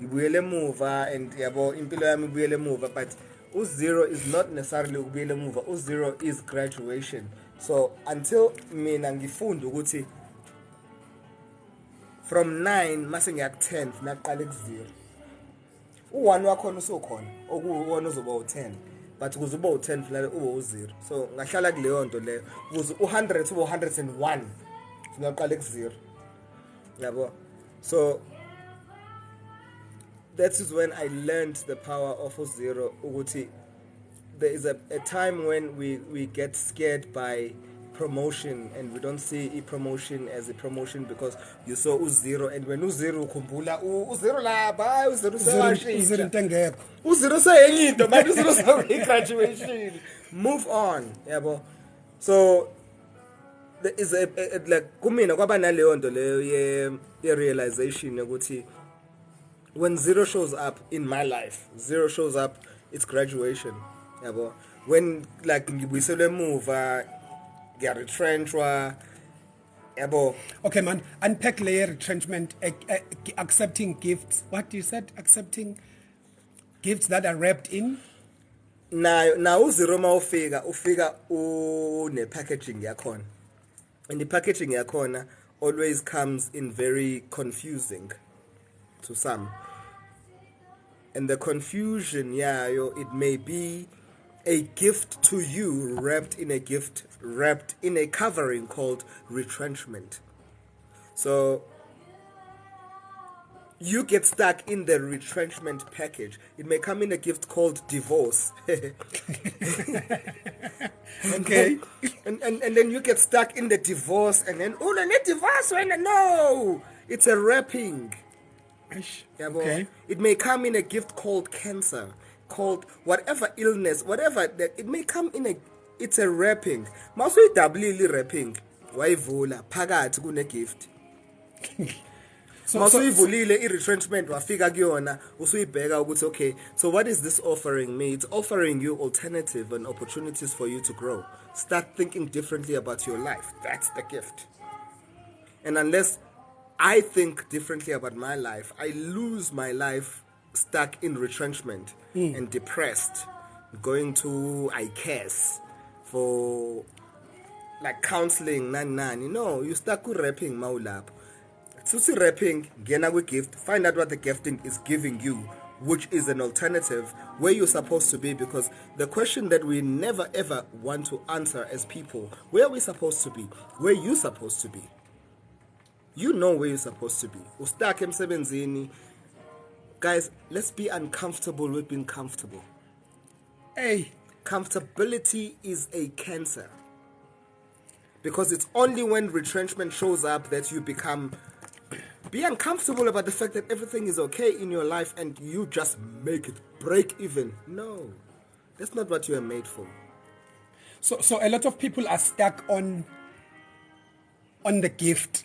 ngibuyele emuva and yabo impilo yami ibuyele emuva, but zero is not necessarily ukubuyele emuva. Zero is graduation. So until mina ngifunda ukuthi from 9 mase ngiya ku 10 naqala ku0, u1 wakhona usokhona okuwona uzoba u10, but ukuze uba u10 funeka ube u0. So ngahlala kuleyo nto leyo ukuze u100 ube u101 funeka uqale ku0 yabo. So that is when I learned the power of zero. Uguti, there is a time when we get scared by promotion and we don't see a promotion as a promotion because you saw zero, and when zero kumbula zero la ba zero sayashintsha zero sayengito but zero say graduation. Move on yabo. So there is a like kumina kwaba naleyo nto leyo ye realization ukuthi when zero shows up in my life, zero shows up, it's graduation. Yabo. When like ngibuyiselwe emuva, get retrenched, yabo. Okay, man. Unpack layer retrenchment, accepting gifts. What you said? Accepting gifts that are wrapped in. Now zero ma ufika ne packaging yakhona. And the packaging yakhona always comes in very confusing to some. And the confusion, it may be a gift to you wrapped in a covering called retrenchment. So you get stuck in the retrenchment package. It may come in a gift called divorce. Okay. And then you get stuck in the divorce, and then divorce no, it's a wrapping. Okay. It may come in a gift called cancer, called whatever illness, whatever that it may come in it's a wrapping. Mawusuyi doubly wrapping, wayivula phakathi kune gift. Mawusuyivulile i-retrenchment wafika kuyona usuyibheka ukuthi okay, so what is this offering me? It's offering you alternative and opportunities for you to grow. Start thinking differently about your life. That's the gift. And unless I think differently about my life, I lose my life stuck in retrenchment and depressed, going to ICAS for like counseling, you stuck with rapping maulap. Susi rapping, gena with gift, find out what the gifting is giving you, which is an alternative where you're supposed to be, because the question that we never ever want to answer as people, where are we supposed to be? Where are you supposed to be? You know where you're supposed to be. Ustake emsebenzini. Guys, let's be uncomfortable with being comfortable. Hey. Comfortability is a cancer. Because it's only when retrenchment shows up that you be uncomfortable about the fact that everything is okay in your life and you just make it break even. No. That's not what you are made for. So a lot of people are stuck on the gift.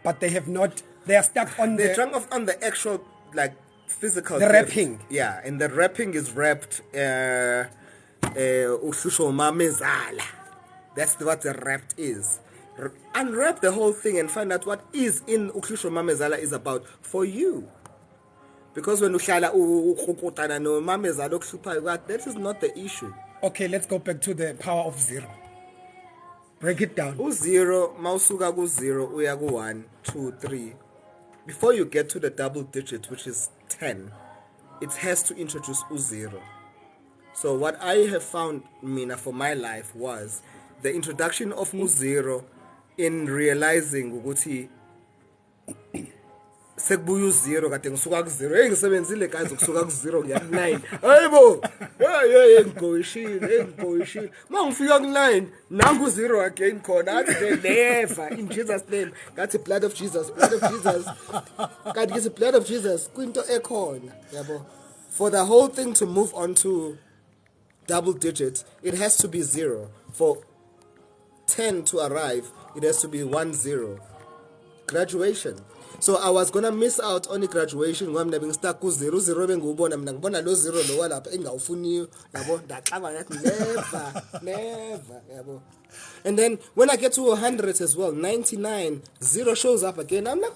But they are stuck on They're drunk off on the actual, like, physical. The wrapping. Yeah, and the wrapping is wrapped, ushusho mamezala. That's what the wrapped is. Unwrap the whole thing and find out what is in ushusho mamezala is about for you. Because when ushala ukukutana no mamezala okuhluphayo, that is not the issue. Okay, let's go back to the power of zero. Break it down. Zero, mausuka ku 0, uya ku 1, 2, 3. Before you get to the double digit, which is 10, it has to introduce 0. So what I have found, Mina, for my life was the introduction of 0 in realizing ukuthi sekubuya 0 kade ngisuka ku 0 ngisebenzile guys ukusuka ku 0 kuya ku 9 hayibo ngigoyishile mangifika ku 9 nangu 0 again khona athi never in Jesus name that's the blood of Jesus God is the blood of Jesus kwinto ekhona yabo. For the whole thing to move on to double digits, it has to be 0. For 10 to arrive, it has to be 10. Graduation. So I was gonna miss out on the graduation ngoba mina bengistuck ku 0 bengubona mina ngibona lo 0 lo walapha engawufuniyo yabo ndaqaba ngathi never yabo. And then when I get to 100 as well, 99, 0 shows up again. I'm like,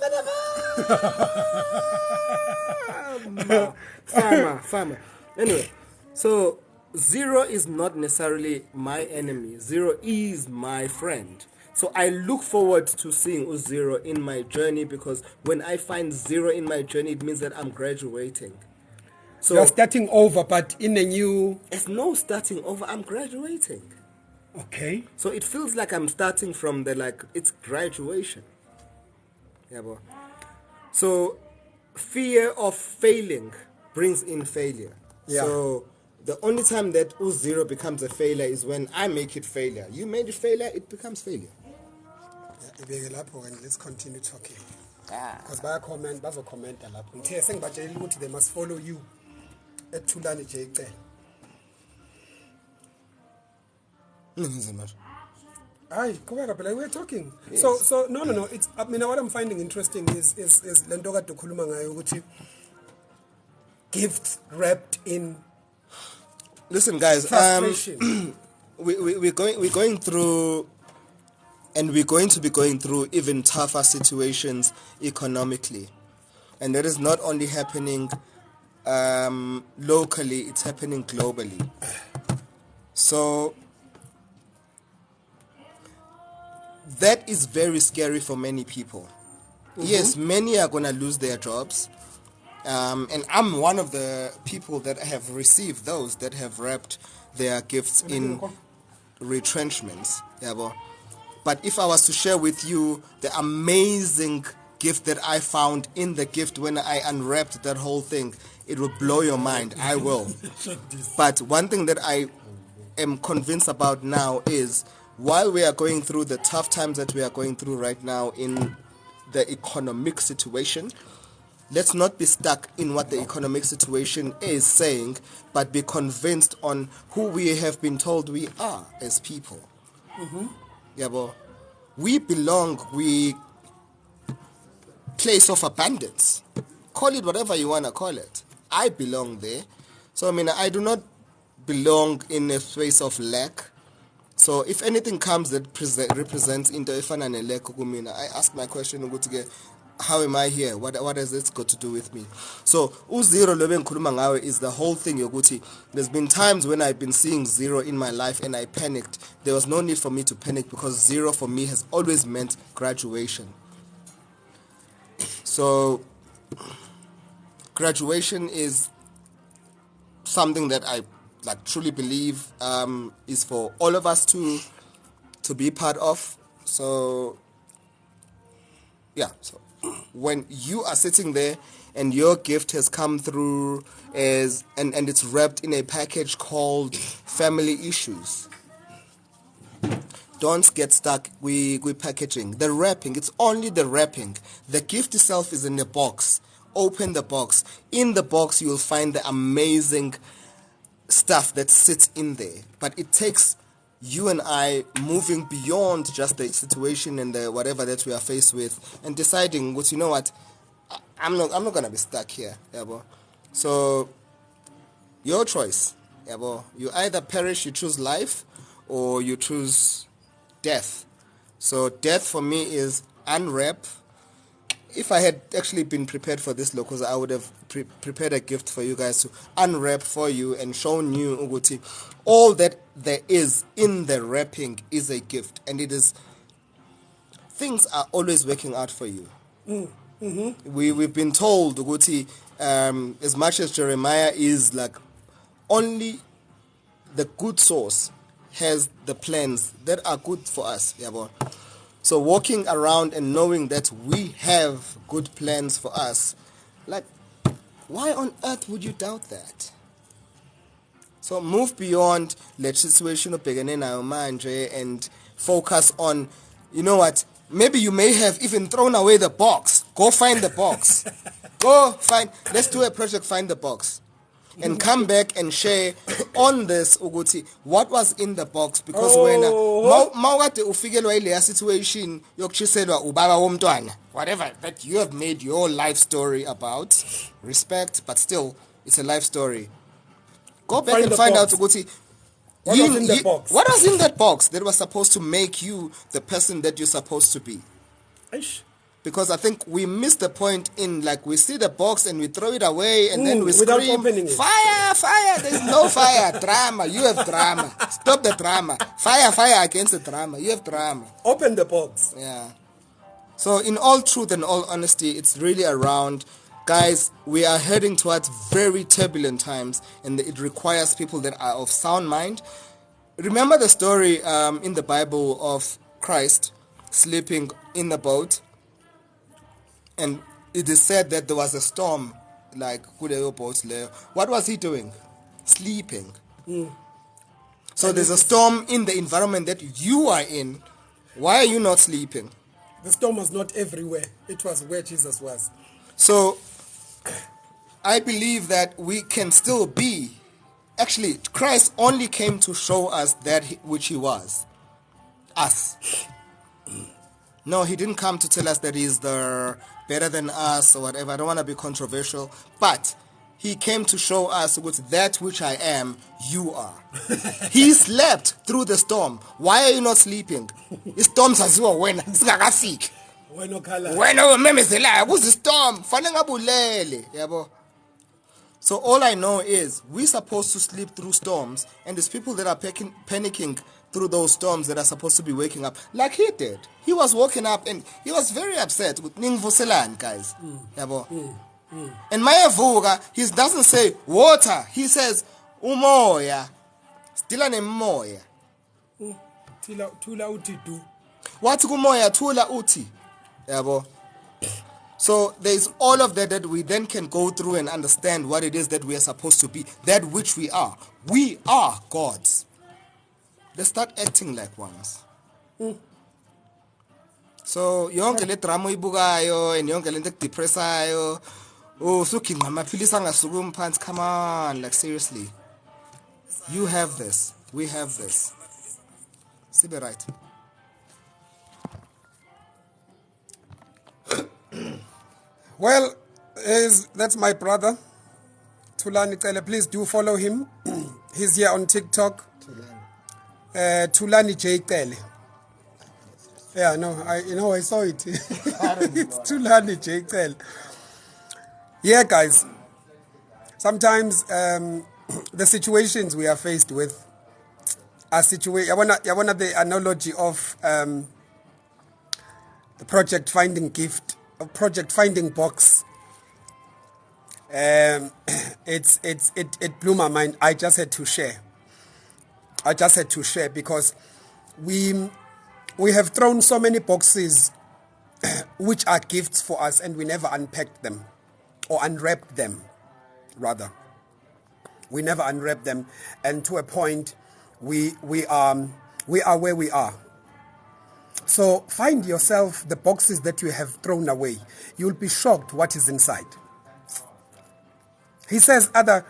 Farmer. Anyway, so 0 is not necessarily my enemy. 0 is my friend. So I look forward to seeing 0 in my journey, because when I find 0 in my journey, it means that I'm graduating. So You're starting over, but in a new... It's no starting over. I'm graduating. Okay. So it feels like I'm starting from it's graduation. Yeah, bro. So fear of failing brings in failure. Yeah. So the only time that 0 becomes a failure is when I make it failure. You made it failure, it becomes failure. And let's continue talking. Because bazo comment lapho. Ngithe sengibatshelile ukuthi they must follow you at Thulani JC. Aye, we're talking. Yes. So no. It's what I'm finding interesting is lento kade ukhuluma ngayo ukuthi gifts wrapped in. Listen, guys. Frustration. We're going through, and we're going to be going through even tougher situations economically, and that is not only happening locally; it's happening globally. So that is very scary for many people. Mm-hmm. Yes, many are going to lose their jobs. And I'm one of the people that have received those that have wrapped their gifts in retrenchments. Yeah, but if I was to share with you the amazing gift that I found in the gift when I unwrapped that whole thing, it will blow your mind. I will. But one thing that I am convinced about now is, while we are going through the tough times that we are going through right now in the economic situation, let's not be stuck in what the economic situation is saying, but be convinced on who we have been told we are as people. Mm-hmm. Yeah, but we belong, we place of abundance. Call it whatever you want to call it. I belong there. So, I do not belong in a space of lack. So if anything comes that represents into efana neleko kumina, I ask my question, how am I here? What has this got to do with me? So 0 lobe ngikhuluma ngawe is the whole thing yokuthi there's been times when I've been seeing 0 in my life and I panicked. There was no need for me to panic because 0 for me has always meant graduation. So graduation is something that I truly believe is for all of us to be part of. So yeah, so when you are sitting there and your gift has come through and it's wrapped in a package called family issues, don't get stuck with packaging. The wrapping, it's only the wrapping. The gift itself is in the box. Open the box. In the box you'll find the amazing stuff that sits in there, but it takes you and I moving beyond just the situation and the whatever that we are faced with, and deciding, you know what, I'm not gonna be stuck here. Yeah, bro. So your choice. Yeah, bro. You either perish, you choose life, or you choose death. So death for me is unwrap. If I had actually been prepared for this, because I would have prepared a gift for you guys to unwrap for you and shown you, Uguti, all that there is in the wrapping is a gift, and it is, things are always working out for you. Mm-hmm. We've been told, Uguti, as much as Jeremiah is only the good source has the plans that are good for us. Yeah, boy. So walking around and knowing that we have good plans for us, why on earth would you doubt that? So move beyond the situation of and focus on, you know what, maybe you may have even thrown away the box. Go find the box. Let's do a project, find the box. And come back and share on this, Uguti, what was in the box, because when mawukade ufikelwa ile situation yokuchiselwa ubaba womntwana, whatever that you have made your life story about, respect, but still it's a life story. Go back and find out, Uguti, what was in the box? What was in that box that was supposed to make you the person that you're supposed to be? Aish. because I think we miss the point in, like, we see the box and we throw it away and then we without scream, opening it. fire, fire, there's no fire, drama, you have drama, stop the drama, fire against the drama, you have drama. Open the box. Yeah. So in all truth and all honesty, it's really around, guys, we are heading towards very turbulent times, and it requires people that are of sound mind. Remember the story in the Bible of Christ sleeping in the boat, and it is said that there was a storm, like kuleyo boat there. What was he doing? Sleeping. So there's a storm in the environment that you are in. Why are you not sleeping? The storm was not everywhere. It was where Jesus was. So I believe that we can still be. Actually, Christ only came to show us that which he was. Us. No, he didn't come to tell us that he's the better than us or whatever. I don't want to be controversial. But he came to show us with that which I am, you are. He slept through the storm. Why are you not sleeping? The storm saziwa wena singakafiki. Wena okhala. Wena umemezelayo kuzi storm fanele ngabulele, yabo. So all I know is we're supposed to sleep through storms, and there's people that are panicking through those storms that are supposed to be waking up, like he did. He was waking up and he was very upset with Ningvuselan, guys. Yabo. And Mayavuga, he doesn't say water, he says umoya. Stila nemoya. Thula uthi du. Wathi kumoya thula uthi. Yabo. So there's all of that we then can go through and understand what it is that we are supposed to be, that which we are. We are gods. They start acting like ones. So yonke le drama ibukayo and yonke le nto depressayo. Oh, sukinga amaphilisi angasukumi phansi. Come on, like seriously. You have this. We have this. Sibe right. Well, that's my brother, Thulani Cele. Please do follow him. He's here on TikTok. Thulani J. Cele. Yeah, no, I saw it. It's Thulani J. Cele. Yeah, guys. Sometimes the situations we are faced with are I wanna the analogy of the project Finding Gift. Project Finding Box. It blew my mind. I just had to share because we have thrown so many boxes which are gifts for us, and we never unpacked them or unwrapped them, rather. We never unwrapped them, and to a point we are where we are. So find yourself the boxes that you have thrown away. You'll be shocked what is inside. He says other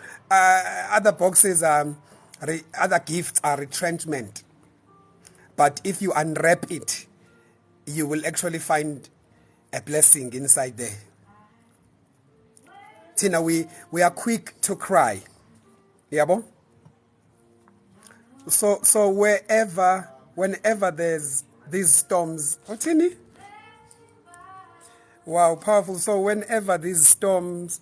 boxes other gifts are retrenchment. But if you unwrap it, you will actually find a blessing inside there. Tina, we are quick to cry. Yabo? So whenever there's these storms, wow, powerful. So whenever these storms,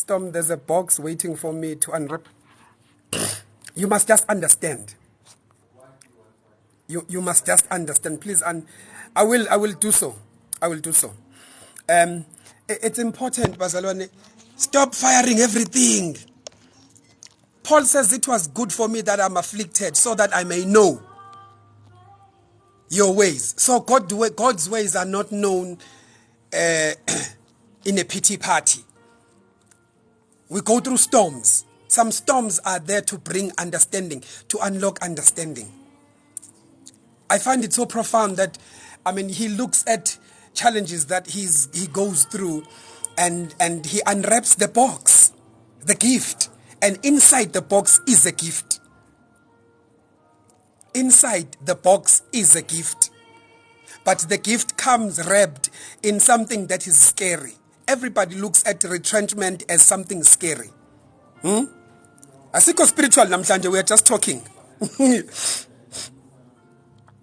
there's a box waiting for me to unwrap. You must just understand. You must just understand, please. And I will do so. I will do so. It's important, Bazalwane. Stop firing everything. Paul says it was good for me that I'm afflicted, so that I may know your ways. So God's ways are not known in a pity party. We go through storms. Some storms are there to bring understanding, to unlock understanding. I find it so profound that, he looks at challenges that he goes through, and he unwraps the box, the gift, and inside the box is a gift. Inside the box is a gift. But the gift comes wrapped in something that is scary. Everybody looks at retrenchment as something scary. Asiko spiritual namhlanje, we are just talking.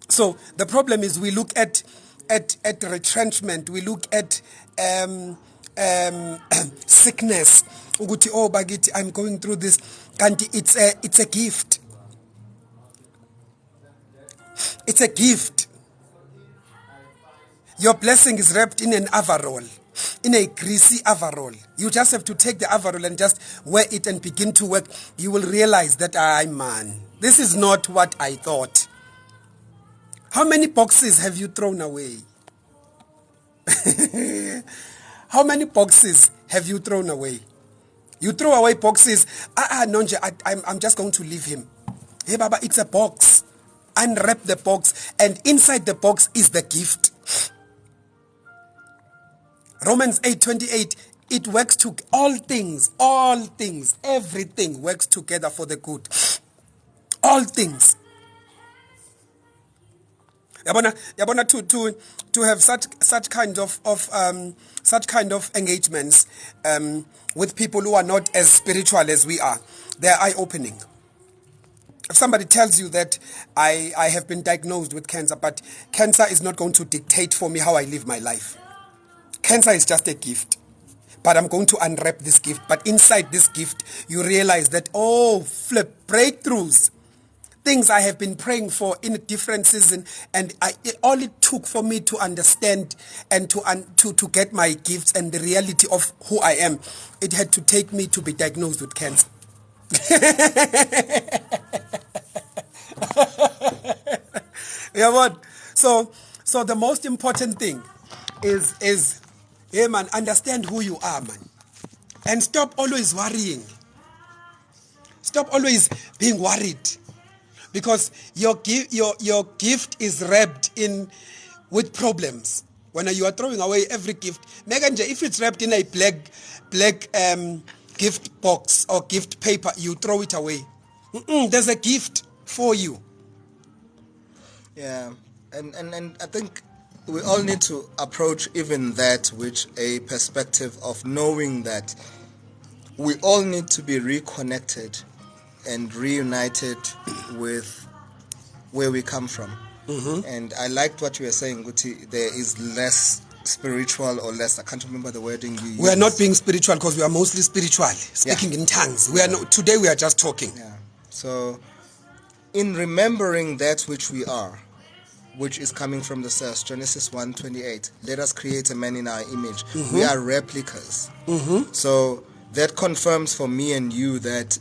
So the problem is we look at at retrenchment, we look at sickness. Ukuthi, oh bakithi, I'm going through this. Kanti it's a gift. It's a gift. Your blessing is wrapped in an overall, in a greasy overall. You just have to take the overall and just wear it and begin to work. You will realize that, man, this is not what I thought. How many boxes have you thrown away? How many boxes have you thrown away? You throw away boxes. Nonje, I'm just going to leave him. Hey, Baba, it's a box. Unwrap the box, and inside the box is the gift. Romans 8:28, it works to all things, everything works together for the good. All things. Yabona, to have such kind of engagements with people who are not as spiritual as we are, they're eye-opening. If somebody tells you that I have been diagnosed with cancer, but cancer is not going to dictate for me how I live my life. Cancer is just a gift, but I'm going to unwrap this gift. But inside this gift, you realize that, breakthroughs, things I have been praying for in a different season, and all it took for me to understand and to get my gifts and the reality of who I am, it had to take me to be diagnosed with cancer. Yeah, what? So the most important thing is, hey man, understand who you are, man, and stop always worrying. Stop always being worried, because your gift is wrapped in with problems. When you are throwing away every gift, Megan, if it's wrapped in a black gift box or gift paper, you throw it away. There's a gift for you. Yeah, and I think we all need to approach even that with a perspective of knowing that we all need to be reconnected and reunited with where we come from. And I liked what you were saying, Guti. There is less spiritual or less, I can't remember the wording you used. We are not being spiritual because we are mostly spiritual, speaking in tongues. We are not, today we are just talking. Yeah. So in remembering that which we are, which is coming from the source, Genesis 1:28, let us create a man in our image. We are replicas. So that confirms for me and you that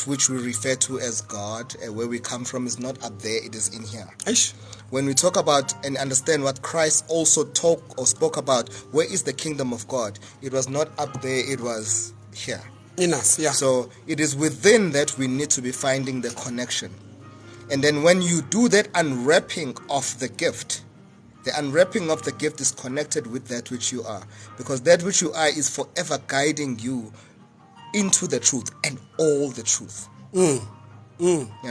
which we refer to as God, where we come from, is not up there, it is in here. Aish. When we talk about and understand what Christ also spoke about, where is the kingdom of God? It was not up there, it was here. In us, yeah. So it is within that we need to be finding the connection. And then when you do that unwrapping of the gift, the unwrapping of the gift is connected with that which you are. Because that which you are is forever guiding you into the truth and all the truth. Yeah,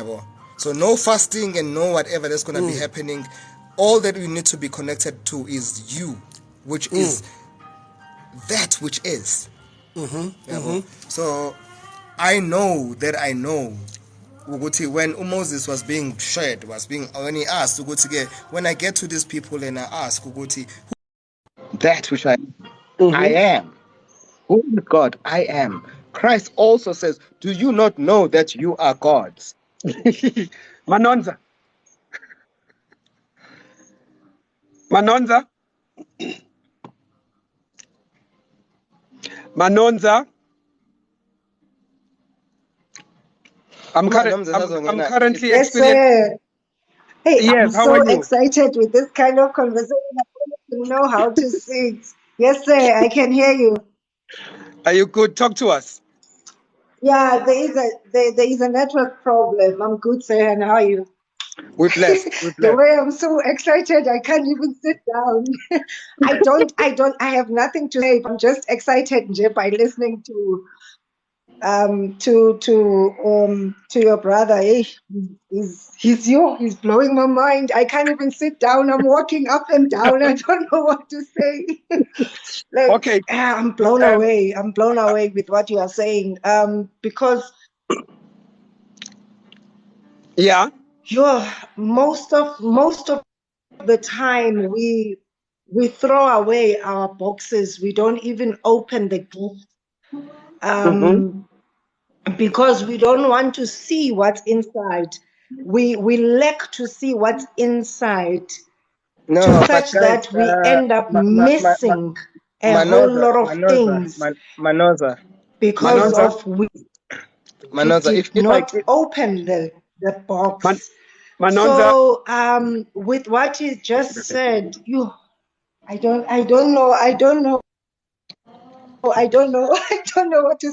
boy. So no fasting and no whatever that's going to be happening. All that we need to be connected to is you, which is that which is. So I know that I know when Moses was being shared, when he asked, when I get to these people and I ask, that which I am, who is God? I am. Christ also says, do you not know that you are gods? Manonza. I'm currently Yes, experiencing. sir. Hey, Yes, I'm how so are you? excited with this kind of conversation. I don't even know how to sit. Yes, sir. I can hear you. Are you good? Talk to us. Yeah, there is a network problem. I'm good, sir. And how are you? We're blessed. The way I'm so excited, I can't even sit down. I have nothing to say. I'm just excited, nje, by listening to your brother. Hey, he's blowing my mind. I can't even sit down. I'm walking up and down. I don't know what to say. Okay. I'm blown away. I'm blown away with what you are saying. Because Yeah. most of the time we throw away our boxes. We don't even open the gift. Because we don't want to see what's inside. We lack to see what's inside. To No, but fetch guys, that, we end up missing a whole Manoza, lot of things Manoza, because Manonza, of we Manoza. did If I not open the Man, box. Manonza. So with what you just said, I don't know I don't know I don't know what to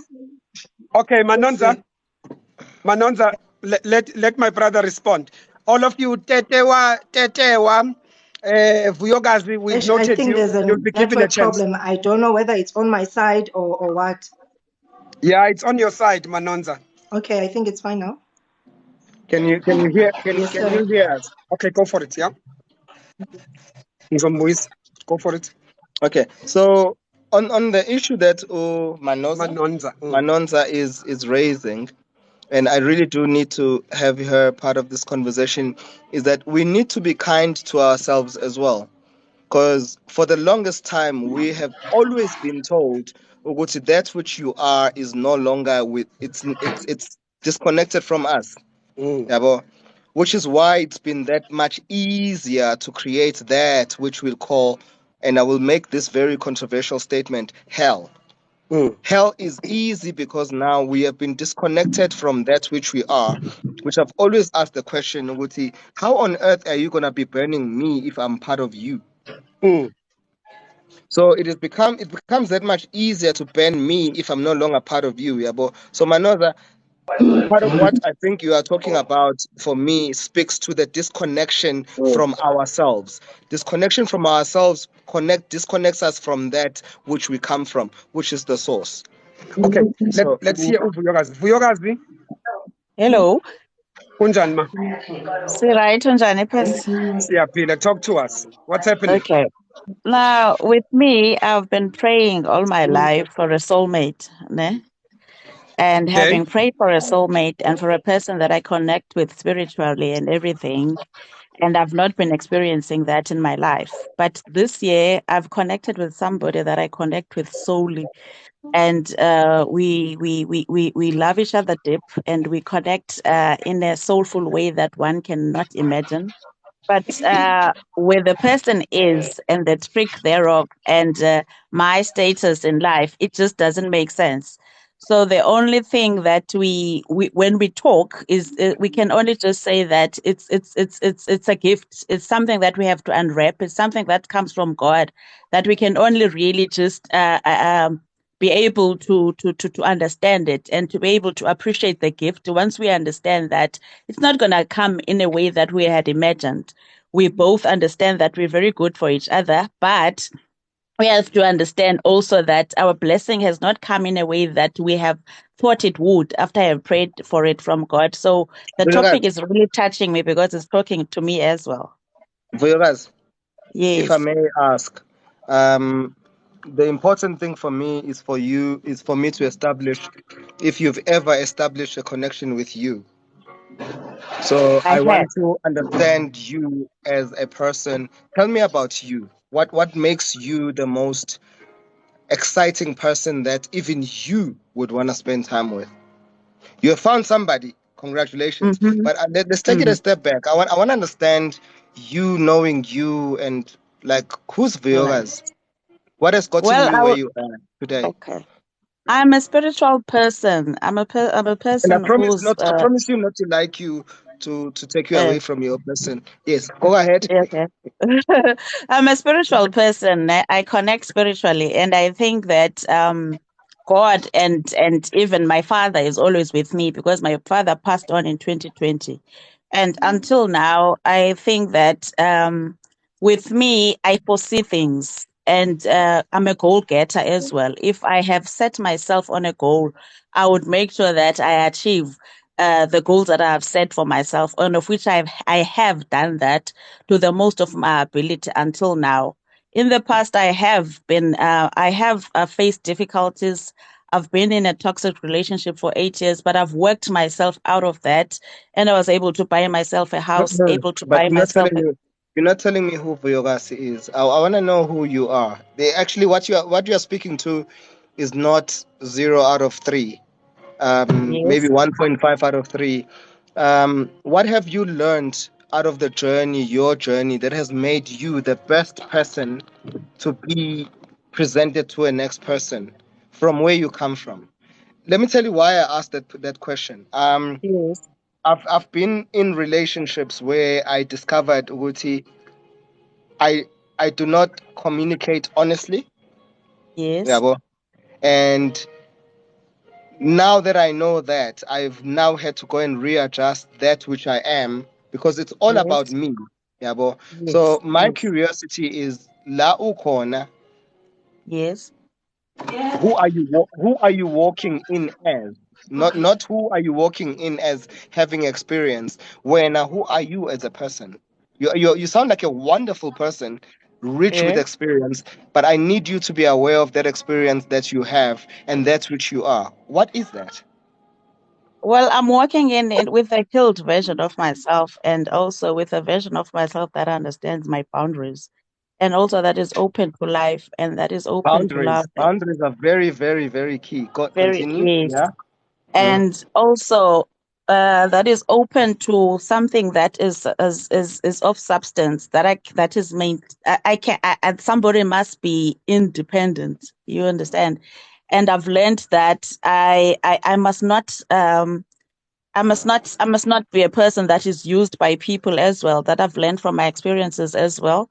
Okay, say. Manonza, let my brother respond. All of you, Tetewa, Vuyogazi, we've I noted think you. there's a You'll be given a network chance. problem. I don't know whether it's on my side or what. Yeah, it's on your side, Manonza. Okay, I think it's fine now. can you hear Yes, can sir. you hear us? Okay, go for it, yeah? Ngombois, go for it. Okay, so on the issue that Manonza. Manonza is raising, and I really do need to have her part of this conversation, is that we need to be kind to ourselves as well. Because for the longest time, we have always been told, Uguti, that which you are is no longer with it's disconnected from us. Mm, Yabo? Which is why it's been that much easier to create that which we'll call, and I will make this very controversial statement, hell. mm, Hell is easy because now we have been disconnected from that which we are, which I've always asked the question, Uguti, how on earth are you going to be burning me if I'm part of you? mm. So it becomes that much easier to ban me if I'm no longer part of you, Yabo. So Manoza, part of what I think you are talking about for me speaks to the disconnection from ourselves. Disconnection from ourselves disconnects us from that which we come from, which is the source. Okay, So let's hear Vuyogazi. Vuyogazi, Hello. Kunjan ma. Sirait unjani phesi? Siyaphila, talk to us. What's happening? Okay. Now, with me, I've been praying all my life for a soulmate, ne? And Okay. having prayed for a soulmate and for a person that I connect with spiritually and everything, and I've not been experiencing that in my life. But this year, I've connected with somebody that I connect with solely, and we love each other deep, and we connect in a soulful way that one cannot imagine. But where the person is and the trick thereof and my status in life, it just doesn't make sense. So the only thing that we when we talk is we can only just say that it's a gift. It's something that we have to unwrap. It's something that comes from God that we can only really just be able to understand it and to be able to appreciate the gift. Once we understand that it's not going to come in a way that we had imagined, we both understand that we're very good for each other, but we have to understand also that our blessing has not come in a way that we have thought it would after I have prayed for it from God. So the topic Vuyokazi, is really touching me because it's talking to me as well. Vuyokazi, if I Yes. may ask, um, the important thing for me is for me to establish if you've ever established a connection with you. So I I have. want to understand you as a person. Tell me about you. What makes you the most exciting person that even you would want to spend time with? You have found somebody. Congratulations. Mm-hmm. But let's take it a Mm. step back. I want to understand you knowing you and like who's All right. Viogas? What has gotten Well, you where you are today? okay. I'm a spiritual person. I'm a And person who's I promise you not to like you to take you uh, away from your person. Yes, go ahead. yeah, okay. I'm a spiritual person. I connect spiritually, and I think that God and even my father is always with me because my father passed on in 2020, and until now, I think that with me, I foresee things, and I'm a goal getter as well. If I have set myself on a goal, I would make sure that I achieve. The goals that I have set for myself, and of which I have done that to the most of my ability until now. In the past, I have faced difficulties. I've been in a toxic relationship for 8 years, but I've worked myself out of that, and I was able to buy myself a house, able to But buy you're not myself telling me. You're not telling me who Vuyogasi is. I want to know who you are. They actually what you are speaking to is not 0 out of 3. Maybe Yes. 1.5 out of 3. What have you learned out of the journey, your journey, that has made you the best person to be presented to a next person from where you come from? Let me tell you why I asked that question. Yes. I've been in relationships where I discovered Uguti, I I do not communicate honestly. Yeah, Yes. bo. And now that I know that, I've now had to go and readjust that which I am because it's all about Yes. me. Yeah, bo. Yes. So my Yes. curiosity is la ukona. Yes. Who are you walking in as? Not who are you walking in as having experience. When who are you as a person? You sound like a wonderful person, rich with Yes. experience, but I need you to be aware of that experience that you have and that's which you are. What is that? Well, I'm working in with a healed version of myself and also with a version of myself that understands my boundaries and also that is open to life and that is open to Boundaries. love. Boundaries are very, very, very key. Very, Continue. yes. Yeah. Mm. And also that is open to something that is of substance that that is main I can and somebody must be independent, you understand, and I've learned that I must not I must not be a person that is used by people as well, that I've learned from my experiences as well.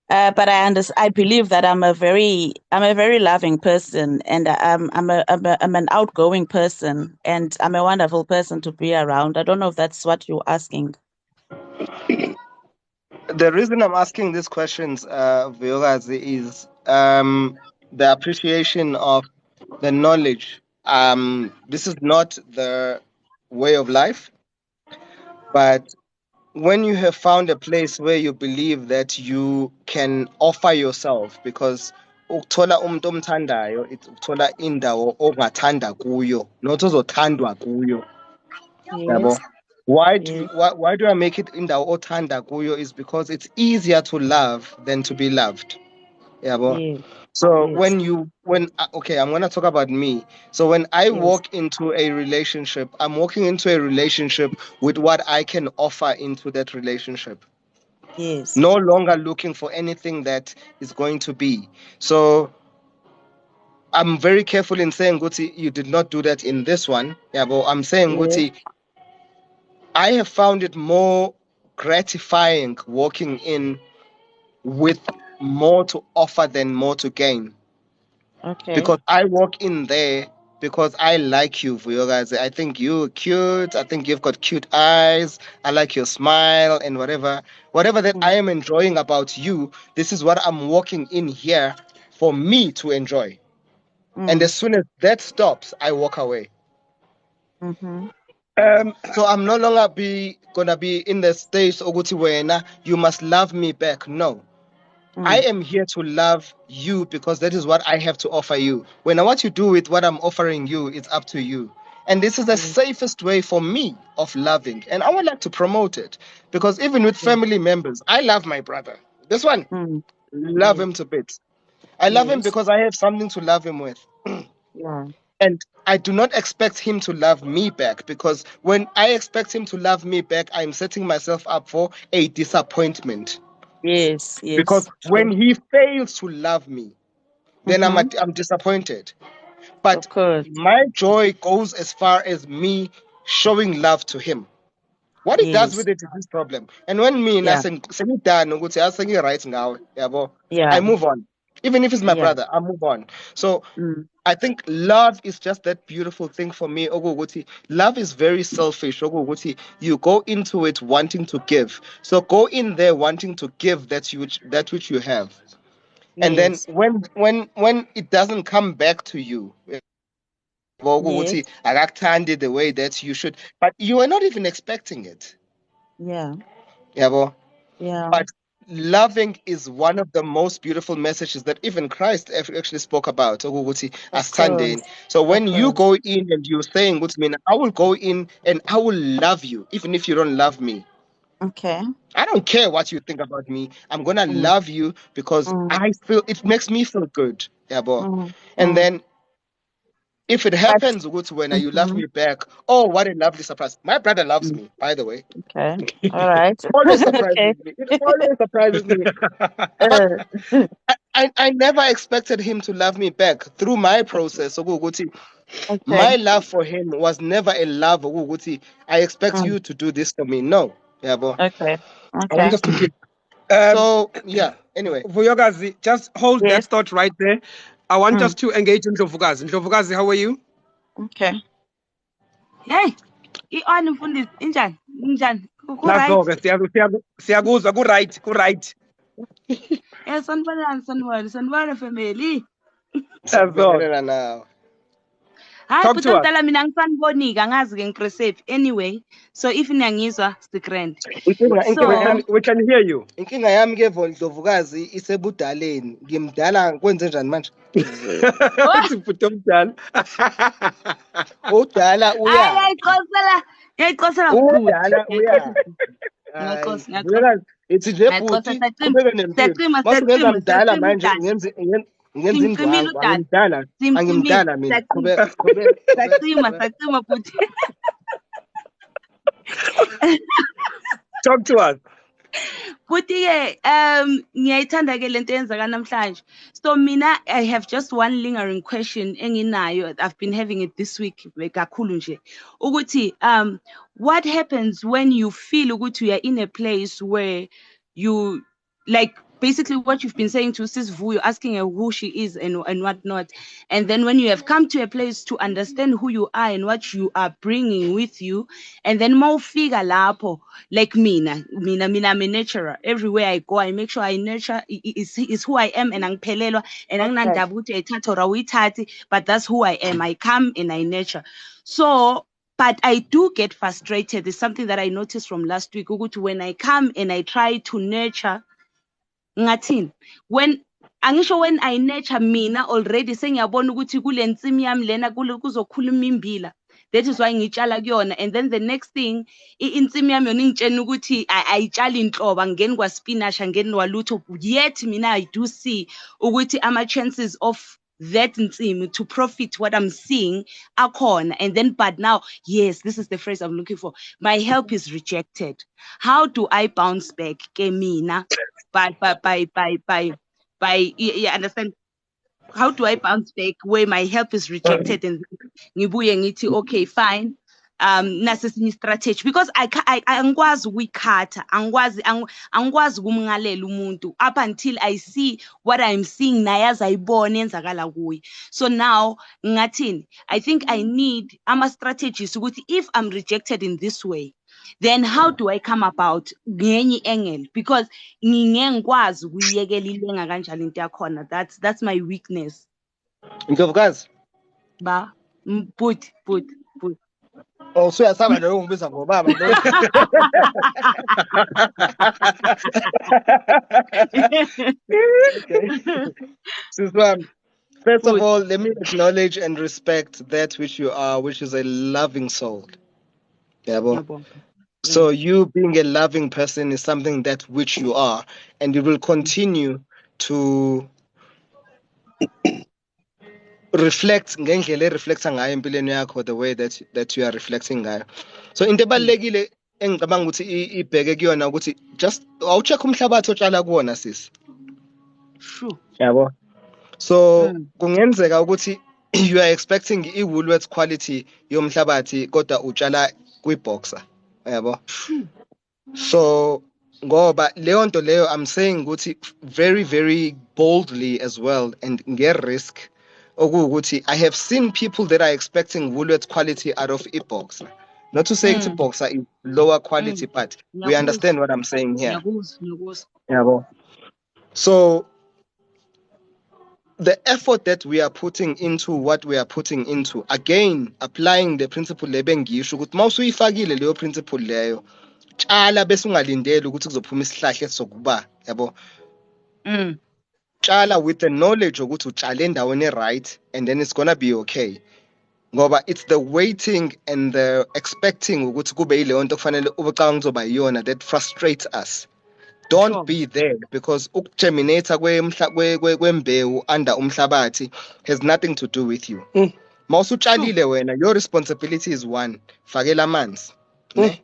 But I believe that I'm a very loving person, and I'm an outgoing person, and I'm a wonderful person to be around. I don't know if that's what you're asking. The reason I'm asking these questions, Violas, is the appreciation of the knowledge. This is not the way of life, but when you have found a place where you believe that you can offer yourself, because ukuthola umuntu omthandayo, it's ukuthola indawo ongathanda kuyo, not ozothandwa kuyo. Yabo. Yes, yes, Why do I make it indawo othanda kuyo is because it's easier to love than to be loved. Yabo. yes, So yes, okay, I'm gonna talk about me. So when I yes, walk into a relationship, I'm walking into a relationship with what I can offer into that relationship. yes, No longer looking for anything that is going to be. So I'm very careful in saying, Guti, you did not do that in this one. Yeah, but I'm saying, yes, Guti, I have found it more gratifying walking in with more to offer than more to gain. okay, Because I walk in there because I like you, Vuyogazi. I think you're cute. I think you've got cute eyes. I like your smile and whatever. Whatever that I mm, am enjoying about you, this is what I'm walking in here for me to enjoy. And mm, as soon as that stops, I walk away. mm-hmm, So I'm no longer gonna be in the stage Oguti wena, you must love me back. No. I mm, am here to love you because that is what I have to offer you. When what you do with what I'm offering you, it's up to you. And this is the yes, safest way for me of loving. And I would like to promote it because even with yes, family members, I love my brother. This one, mm, love yes, him to bits. I love him yes, because I have something to love him with. yeah, And I do not expect him to love me back because when I expect him to love me back, I'm setting myself up for a disappointment. yes, Because yes, when true, he fails to love me, then mm-hmm, I'm disappointed. But of course, my joy goes as far as me showing love to him. What he does yes, with it is his problem. And when me yeah, sengidana ukuthi right ngawe, yabo, I yeah, move on. Even if it's my yeah, brother, I move on. So mm, I think love is just that beautiful thing for me. Oguguti. Love is very selfish. Oguguti. You go into it wanting to give. So go in there wanting to give that which you have. And then yes, when it doesn't come back to you, yes, ukuthi akakuthandi the way that you should, but you are not even expecting it. yeah, Yabo. yeah, But loving is one of the most beautiful messages that even Christ actually spoke about. Ukuthi of asithandeni. course, So of when you course. go in and you're saying, "Ukuthi mina, I will go in and I will love you, even if you don't love me." Okay. I don't care what you think about me. I'm gonna Mm, love you because mm, I feel it makes me feel good. Yeah, boy. mm, And mm. then if it But happens, when you love mhm, me back, oh, what a lovely surprise. My brother loves mm, me, by the way. okay. All right. Always surprises Okay. me. It always surprises me. But Uh, I never expected him to love me back through my process. So okay. my love for him was never a love. I expect Mm, you to do this for me. No. Yeah, boy. okay. I want Okay. us to keep. So yeah. Anyway, Vuyokazi, just hold that Yes. thought right there. I want us Mm, to engage in Ndlovukazi. Ndlovukazi, how are you? okay. Hey, i-on mfundisi injani? Injani? Ku-right? Nazo-ke siyakuzwa ku-right, ku-right. Sanibona family. Nazo. Sabingelela now. Hayi Talk bhuti to us. omdala mina angisaniboni-ke angazi-ke ngipresephi. Anyway, so if niyangizwa stigrand. So, We can hear you. Inkinga yami ke Ndlovukazi isebudaleni. Ngimdala kwenze njani manje? oh, Uthi bhuti omdala. Udala hayi uyaphi? ngiyayicosela bhuti. Udala Ngiyayicosela uyaphi? bhuti. Hayi, Ngiyacosela. Vuyokazi, ithi nje Ngiyacosela. bhuti qhubeke nempilo. Masungenza mdala Siyacima manje udala. ngenza Simcimile indwangu. udala. Angimdala, Simcimile. angimdala mina. Siyacima. Qhubeka. Siyacima bhuti. Talk to us. Futhi-ke ngiyayithanda ke lento eyenzeka namhlanje. So mina I have just one lingering question enginayo. I've been having it this week kakhulu nje. Ukuthi what happens when you feel ukuthi you are in a place where you like basically what you've been saying to Sis Vu, you're asking her who she is and whatnot. And then when you have come to a place to understand who you are and what you are bringing with you, and then mawufika lapho, like mina, I'm a nurturer. Everywhere I go, I make sure I nurture is who I am and angiphelelwa and anginandaba ukuthi ayithathe or awuyithathi, but that's who I am. I come and I nurture. So but I do get frustrated. It's something that I noticed from last week. Ukuthi when I come and I try to nurture, ngathini when angisho when I nurture mina already sengiyabona ukuthi kule nsimi yami lena kuzokhuluma imbila, that is why ngitshala kuyona, and then the next thing insimi yami yona ingitshena ukuthi ayitshala inhlobo angeni kwaspinach angeni walutho, yet mina I do see ukuthi ama chances of that nsimi to profit what I'm seeing akhona. And then but now, yes, this is the phrase I'm looking for, my help is rejected. How do I bounce back ke mina by yeah, understand, how do I bounce back where my help is rejected and ngibuye ngithi okay fine, nasi esinye strategy, because angikwazi ukuyikhatha, angikwazi ukumngalela umuntu up until I see what I'm seeing naye azayibona enzakala kuye. So now ngathini, I think I need ama strategies ukuthi if I'm rejected in this way, then how do I come about ngenye angle, because ngingeke ngikwazi ukuyiyekela ilenga kanjalo into yakhona. That's my weakness. Ndlovukazi. Ba put. Oh, usuyasaba lo ungibiza ngobaba lo. Okay. Siswami, first of Put. all, let me acknowledge and respect that which you are, which is a loving soul. Yabo. Ngiyabonga. So you being a loving person is something that which you are, and you will continue to reflect ngendlela reflecta ngayo empilweni yakho, the way that you are reflecting ngayo. So into ebalekile engicabanga ukuthi ibheke kuyona ukuthi just awucheck umhlabathi otshala kuwona sis. Sure. Yabo. So kungenzeka ukuthi you are expecting i-Woolworths quality yomhlabathi kodwa utshala kwi-boxer. Yabo. So ngoba leyo nto leyo I'm saying ukuthi very very boldly as well and nge-risk okuwukuthi I have seen people that are expecting Woolworths quality out of e-boxer. Not to say it's boxer is lower quality, but we understand what I'm saying here. Ngiyakuzwa. Yabo. So the effort that we are putting into what we are putting into, again applying the principle lebengisho ukuthi mawusuyifakile leyo principle leyo, tshala bese ungalindeli ukuthi kuzophuma isihlahla esizokuba, yabo. Tshala with the knowledge ukuthi utshale endaweni right and then it's gonna be okay. ngoba it's the waiting and the expecting ukuthi kube yileyo nto kufanele ubucabanga kuzoba yiyona that frustrates us. Don't Sure. be there, because ukugerminate kwembewu under umhlabathi has nothing to do with you. Mawusutshalile wena, your responsibility is one, fakela amanzi, ne?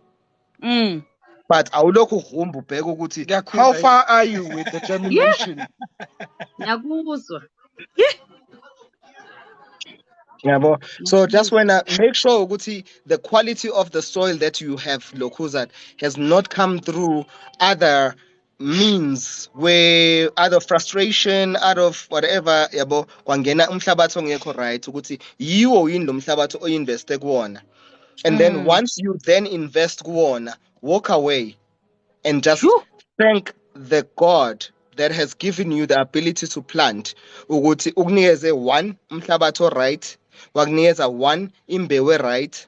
But awulokhu uvumba ubheka ukuthi how far are you with the germination? Ngiyakuzwa. Yabo. So just wanna make sure ukuthi the quality of the soil that you have lokhuzat has not come through other means, where out of frustration, out of whatever, yabo, kwangena umhlabathi ongekho right ukuthi yiwo yini lo mhlabathi oyinveste kuwona. And then once you then invest kuwona, walk away and just thank the God that has given you the ability to plant. Ukuthi ukunikeze one umhlabathi right, wakunikeza one imbewu right,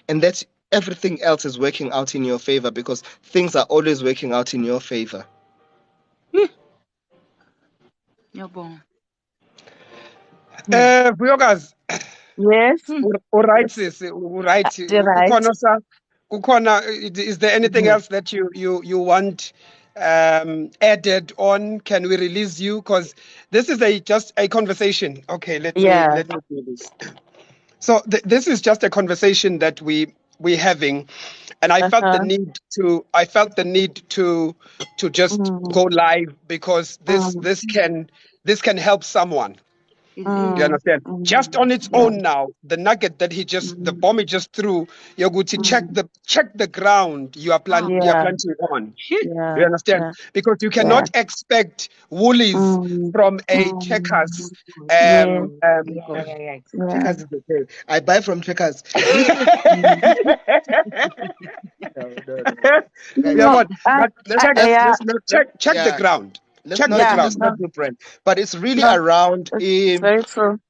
and that everything else is working out in your favor, because things are always working out in your favor. Ngiyabonga. Vuyokazi. Yes. Alright, sis. Right. Is there anything else that you want added on? Can we release you? Because this is just a conversation. Okay, let me do this. So this is just a conversation that we're having, and I felt the need to just go live, because this can help someone. You understand? Just on its own now, the nugget that the bomb he just threw, you're going to check the ground you are planting on. You understand? Because you cannot expect woolies from a checkers. Checkers is okay. I buy from checkers. But check the ground. Let's not do brand. But it's really around very true.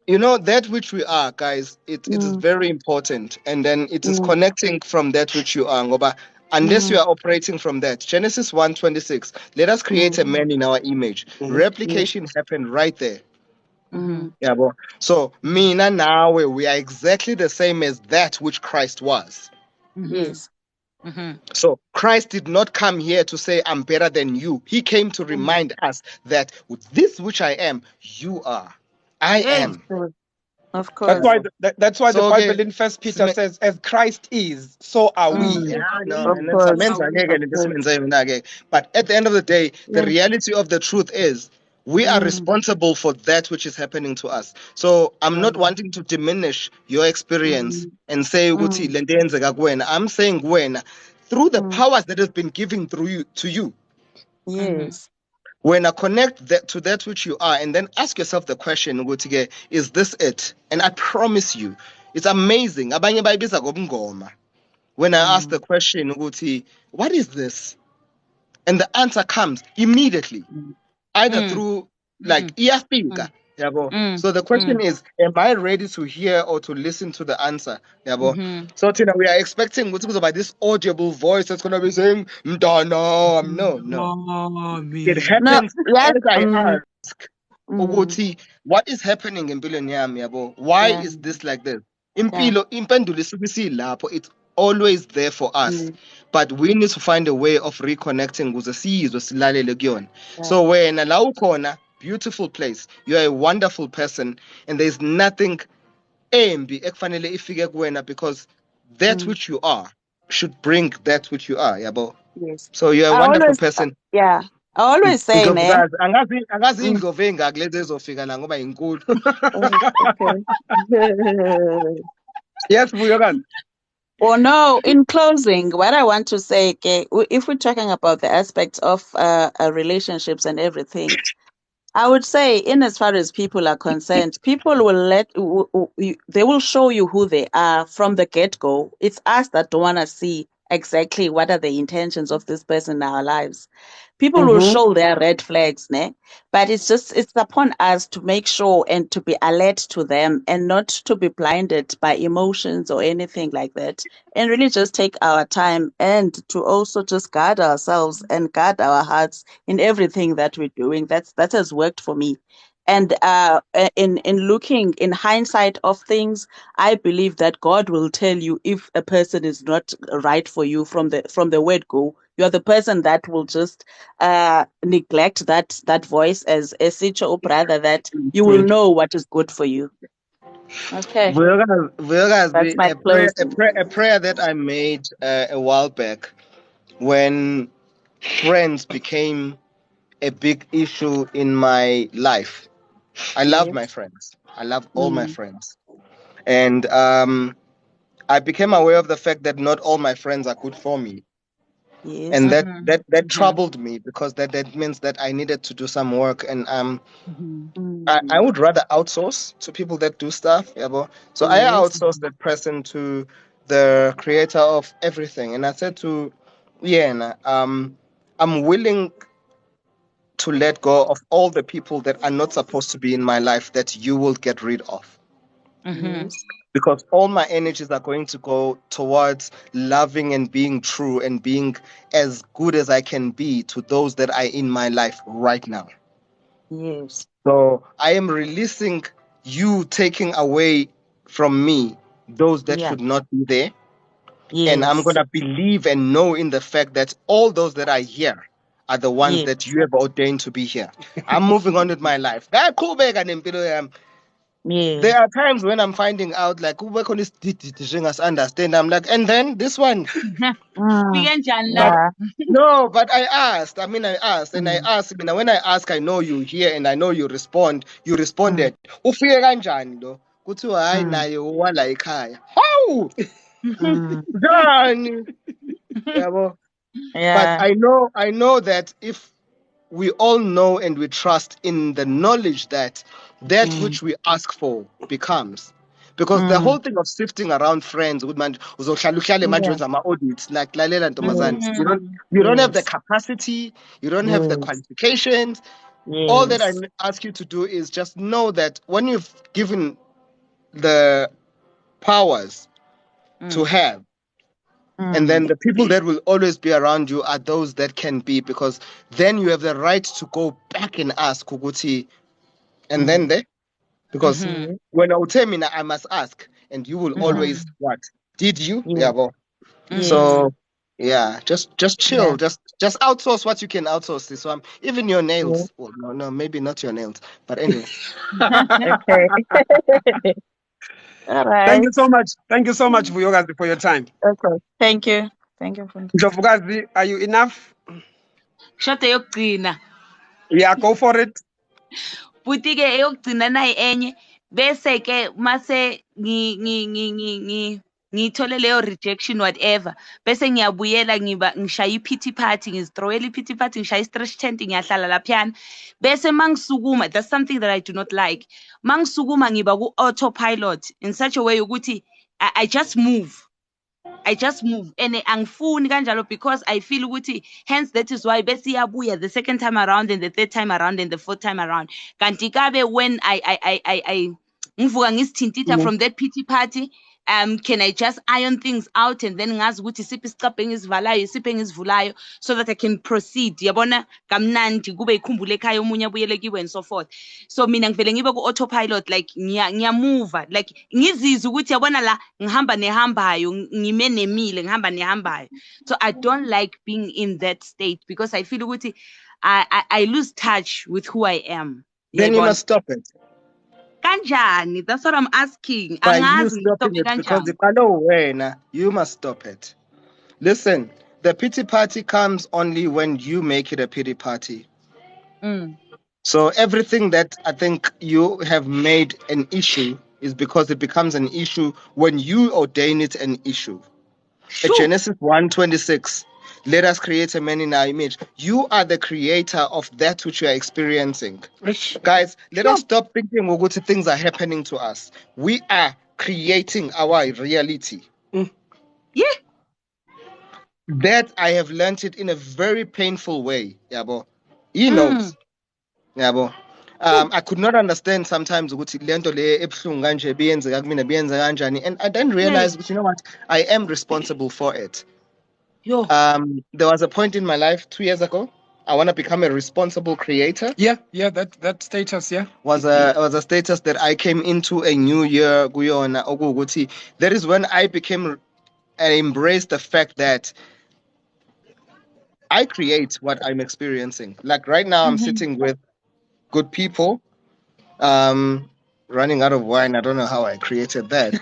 You know, that which we are, guys, it is very important. And then it is connecting from that which you are. Ngoba unless you are operating from that. Genesis 1:26. Let us create a man in our image. Replication happened right there. Yeah, boy. So Mina now we are exactly the same as that which Christ was. Yes. So Christ did not come here to say I'm better than you. He came to remind us that with this which I am, you are. I am. Of course. That's why the Bible in First Peter says, "As Christ is, so are we." Yeah, no, but at the end of the day, the reality of the truth is we are responsible for that which is happening to us. So I'm not wanting to diminish your experience and say ukuthi le nto yenzeka kuwena. I'm saying when through the powers that has been given through you to you. Yes. When I connect that to that which you are, and then ask yourself the question, ukuthi, is this it? And I promise you, it's amazing. Abanye bayibiza ngobungoma. When I ask the question, ukuthi, what is this? And the answer comes immediately, either through like iyafika. So the question is, am I ready to hear or to listen to the answer? So Tina, we are expecting by this audible voice that's going to be saying, no. It happens as I ask, ukuthi, what is happening in Impilo yami? Why is this like this? Impilo, impendulo isuke isilapho. It's always there for us. But we need to find a way of reconnecting ukuze sizwe silalele kuyona. So wena la ukhona, beautiful place. You are a wonderful person, and there's nothing embi ekufanele ifike kuwena, because that which you are should bring that which you are. Yes. So you're a wonderful person. I always say, ne? Angazi indlovu engaki lezi ezofika la ngoba inkulu. Yes, Vuyokazi. Well, no, in closing, what I want to say, if we're talking about the aspects of relationships and everything, I would say, in as far as people are concerned, people they will show you who they are from the get-go. It's us that don't want to see exactly what are the intentions of this person in our lives. People will show their red flags, ne? But it's upon us to make sure and to be alert to them, and not to be blinded by emotions or anything like that. And really just take our time, and to also just guard ourselves and guard our hearts in everything that we're doing. That has worked for me. And in looking in hindsight of things, I believe that God will tell you if a person is not right for you from the word go. You are the person that will just neglect that voice as a sister or brother, that you will know what is good for you. Okay, that's my closing. A prayer that I made a while back when friends became a big issue in my life. I love my Yes. friends. I love all my Mm, friends. And I became aware of the fact that not all my friends are good for me. yes. And that troubled me, because that means that I needed to do some work, and Mm, I would rather outsource to people that do stuff. Yeah, but so I yes. outsourced that person to the creator of everything. And I said to Ian, I'm willing to let go of all the people that are not supposed to be in my life, that you will get rid of. Yes. Because all my energies are going to go towards loving and being true and being as good as I can be to those that are in my life right now. Yes. So I am releasing you taking away from me those that Yeah. should not be there. And I'm going Yes. to believe and know in the fact that all those that are here are the ones Yes. that you have ordained to be here. I'm moving on with my life. Ngiyaqhubeka nempilo yami. There Yes. are times when I'm finding out, like, who can this understand? I'm like, and then this one. Mm, Fike njani la? But yeah. no, but I asked. I mean, I asked, and I Mm, asked. When I ask, I know you hear, and I know you respond. You mm, responded. Ufike kanjani lo? Kuthiwa hayi mm, naye wala ekhaya. How? mm. Njani? Yabo. But Yeah. I know that if we all know and we trust in the knowledge that that Mm, which we ask for becomes. Because the mm. whole thing of sifting around friends with man uzohlala uhlale manje Yeah. wenza ama-audits, like lalela ntombazane, Yes. you don't have the Yes. capacity, you don't have the Yes. qualifications. All that I Yes. ask you to do is just know that when you've given the powers to have, and Mm, then the people that will always be around you are those that can be, because then you have the right to go back and ask Kuguti, and mm. then there, because Yes. when I will tell me now, I must ask, and you will Yeah. always what? Did you? Yeah, Yes. well, Yes. so yeah, just chill, Yeah. just outsource what you can outsource. This one, even your Yes. nails. Well, no, maybe not your nails, but anyway. Okay. All Thank right. you so much. Thank you so much, Vuyokazi, for your time. Okay. Thank you. Thank you. Jovukazi, are you enough? Shade yokugcina. Yeah, go for it. Futhi ke eyokugcina nayi enye bese ke mase ngiyithole leyo rejection whatever, bese ngiyabuyela ngishaya i-pity party, ngizithrowela i-pity party, ngishaya i-stretch tent, ngiyahlala laphiyana. Bese mangisukuma, that's something that I do not like. Mangisukuma ngiba ku-autopilot in such a way ukuthi I just move. I just move and angifuni kanjalo, because I feel ukuthi hence that is why bese iyabuya the second time around and the third time around and the fourth time around. Kanti kabe when I ngivuka ngizithintitha Mm. from that pity party, can I just iron things out and then ngazi ukuthi isiphi isicabha engisivalayo, isiphi engisivulayo, so that I can proceed. Yabona kamnandi kube ikhumbule ekhaya, omunye abuyele kiwe and so forth. So mina ngivele ngibe ku-autopilot, like ngiyamuva, like ngizizwe ukuthi yabona la ngihamba nehambayo, ngime nemile ngihamba nehambayo. So I don't like being in that state, because I feel ukuthi I lose touch with who I am. Then you Yayibona must stop it. kanjani? That's what I'm asking. By you Angazi stopping ngistophe it, because kanjani. if I know when you must stop it. Listen, the pity party comes only when you make it a pity party. Mm. So everything that I think you have made an issue is because it becomes an issue when you ordain it an issue. At Shoo. Genesis 1:26, let us create a man in our image. You are the creator of that which you are experiencing. Guys, let us Sure. stop thinking what things are happening to us. We are creating our reality. Yeah. That I have learned it in a very painful way. Yabo. He Mm. knows. Yabo. Shoo. I could not understand sometimes ukuthi lento le ebuhlungu kanje biyenzeka kumina biyenza kanjani, and I then Yeah. realized, you know what, I am responsible for it. Yo. There was a point in my life 2 years ago. I want to become a responsible creator. Yeah, that status, yeah. Was a status that I came into a new year kuyona okuwukuthi that is when I became and embraced the fact that I create what I'm experiencing. Like right now I'm sitting with good people. Running out of wine. I don't know how I created that.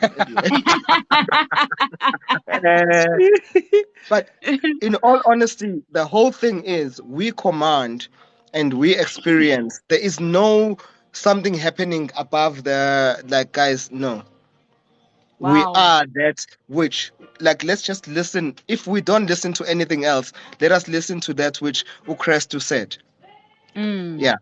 But in all honesty, the whole thing is we command and we experience. There is no something happening above the like guys, no. We Wow. are that which like let's just listen. If we don't listen to anything else, let us listen to that which Ukrestu said. Yeah.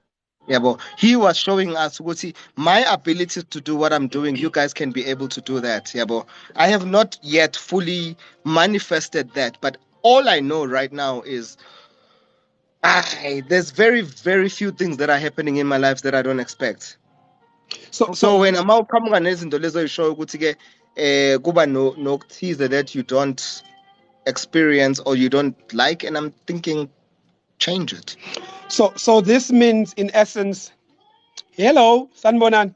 Yeah, but he was showing us what my ability to do what I'm doing, you guys can be able to do that. Yeah, but I have not yet fully manifested that. But all I know right now is there's very, very few things that are happening in my life that I don't expect. So when I'm out coming nezinto lezo yisho ukuthi ke kuba no teaser that you don't experience or you don't like, and I'm thinking change it. So this means in essence, hello, Sanbonan.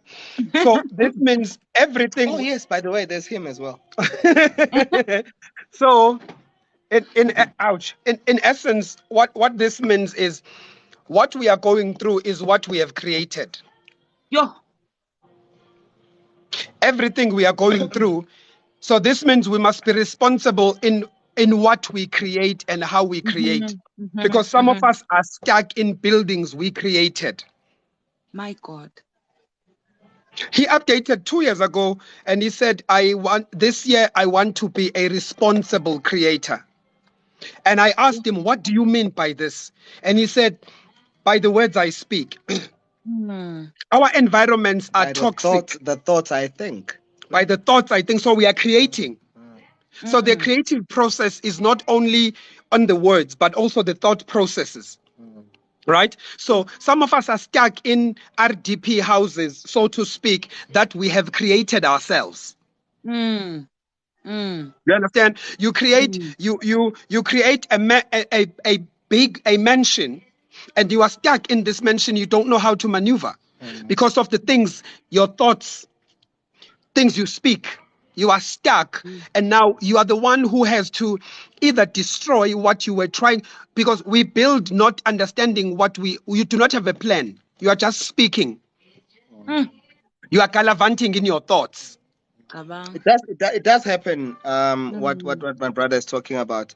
So this means everything. Oh yes, by the way, there's him as well. So in essence, what this means is what we are going through is what we have created. Yo. Everything we are going through. So this means we must be responsible in what we create and how we create. Because some of us are stuck in buildings we created. My God. He updated 2 years ago and he said, this year I want to be a responsible creator. And I asked him, what do you mean by this? And he said, by the words I speak. Our environments are toxic. The thoughts I think. By the thoughts I think. So we are creating. So the creative process is not only on the words, but also the thought processes. Right? So some of us are stuck in RDP houses, so to speak, that we have created ourselves. You understand? You create you create a big mansion, and you are stuck in this mansion. You don't know how to maneuver because of the things, your thoughts, things you speak. You are stuck, and now you are the one who has to either destroy what you were trying, because we build not understanding you do not have a plan. You are just speaking. You are gallivanting in your thoughts. It does happen. What my brother is talking about.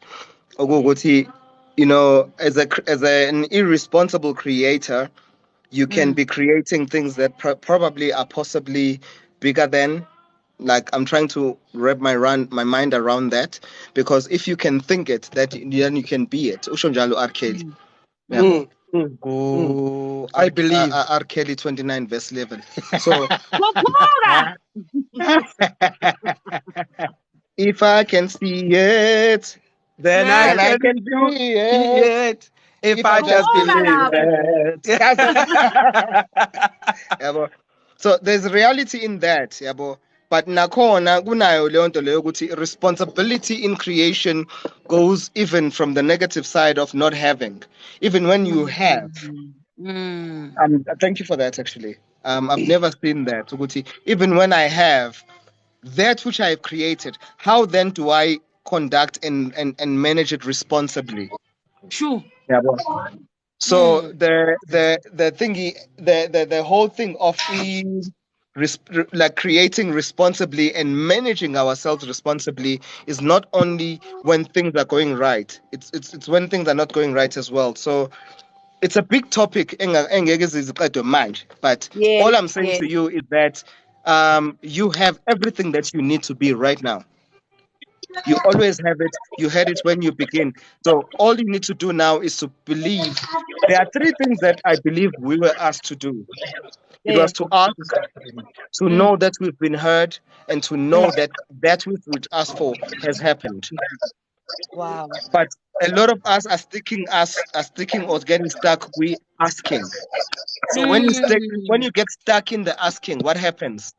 Oguguti, as an irresponsible creator, you can be creating things that probably are possibly bigger than. Like I'm trying to wrap my mind around that, because if you can think it, that then you can be it. Ushonjalo R. Kelly. Yeah. I believe R. Kelly 29 verse 11. So if I can see it, then I can do it. If I just believe it. Yeah, bo. So there's reality in that, yeah, bo. But nakhona kunayo leyo nto leyo ukuthi responsibility in creation goes even from the negative side of not having. Even when you have. Thank you for that, actually. I've never seen that. Ukuthi even when I have that which I have created, how then do I conduct and manage it responsibly? Sure. Yeah, bo. So the thingy, the whole thing of like creating responsibly and managing ourselves responsibly is not only when things are going right. It's when things are not going right as well. So it's a big topic. But all I'm saying to you is that you have everything that you need to be right now. You always have it. You had it when you begin. So all you need to do now is to believe. There are three things that I believe we were asked to do. It was to ask, to know that we've been heard, and to know that which we asked for has happened. Wow. But a lot of us are sticking or getting stuck. We asking. So when you get stuck in the asking, what happens?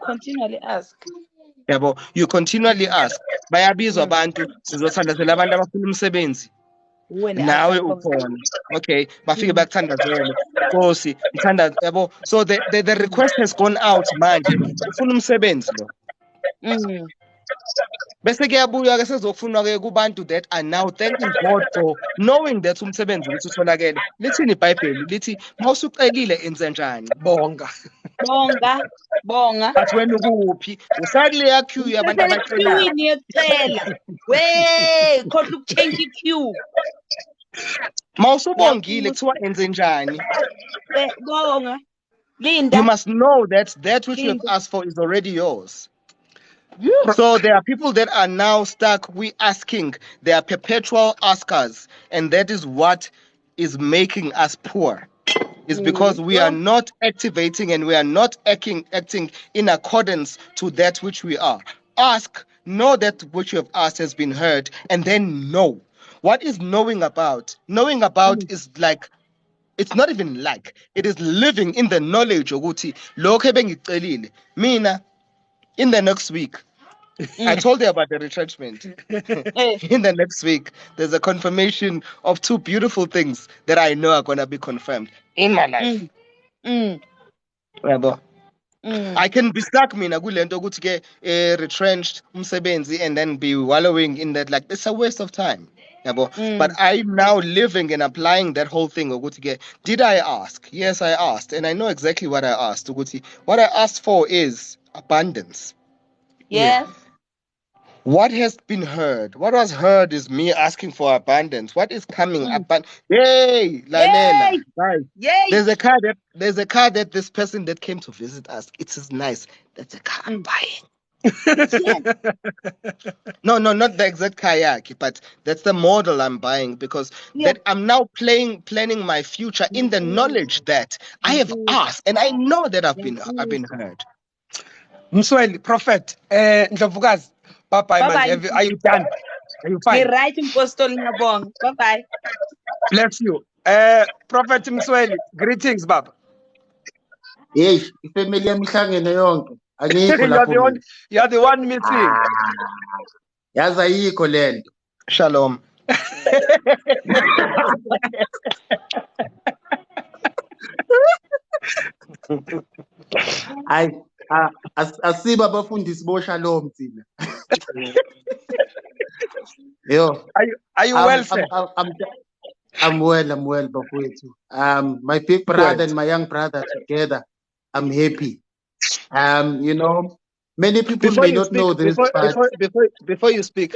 Continually ask. You continually ask. Bayabizwa abantu sizothandazela abantu abafuna umsebenzi. Wena nawe akakho. ukhona. Okay, bafike bakuthandazele. Nkosi, ngithanda yabo. So the request has gone out manje. Ufuna umsebenzi lo. Bese kuyabuya ke sezofuna ke kubantu that are now thanking God for knowing that umsebenzi ukuthi utholakele. Lithini iBhayibheli lithi mawusucelile enze njani? Bonga. Bonga. Athi wena ukuphi? Usakuleya queue yabantu abacelayo. Queuini yekucela. We, khohle ukuchange i-queue. Mawusubongile kuthiwa enze njani? Bonga. You Linda. must know that which you have Linda. asked for is already yours. So there are people that are now stuck. We asking. They are perpetual askers, and that is what is making us poor. Is because we are not activating and we are not acting in accordance to that which we are. Ask, know that which you have asked has been heard, and then know. What is knowing about? Knowing about is like, it's not even like, it is living in the knowledge ukuthi lokho ebengicelile mina in the next week. I told you about the retrenchment. In the next week, there's a confirmation of 2 beautiful things that I know are gonna be confirmed in my life. Yabo. I can be stuck mina kulento ukuthi ke retrenched umsebenzi and then be wallowing in that, like it's a waste of time. Yabo. But I'm now living and applying that whole thing ukuthi ke, did I ask? Yes, I asked, and I know exactly what I asked. Ukuthi what I asked for is abundance. Yes. What has been heard? What was heard is me asking for abundance. What is coming? Yay! Lalela. Guys, Yay! there's a car that this person that came to visit us. It is nice. That's a car I'm buying. No, not the exact kayak, but that's the model I'm buying because that I'm now planning my future in the knowledge that I have asked and I know that I've been heard. Msweli, Prophet, Ndlovukazi, bye-bye manje. Are you done? Are you fine? Right, Impostol Ngabong. Bye-bye. Bless you. Prophet Msweli, greetings, Baba. Hey, ifamily yami ihlangene yonke. Angikho lapho mina. You are the one missing. Yazi ayikho lento. Shalom. Hayi, asiba abafundisi bo Shalom thina. Yo. Are you well, sir? I'm well, bafowethu. My big brother and my young brother together. I'm happy. You know, many people may not know this, but before you speak,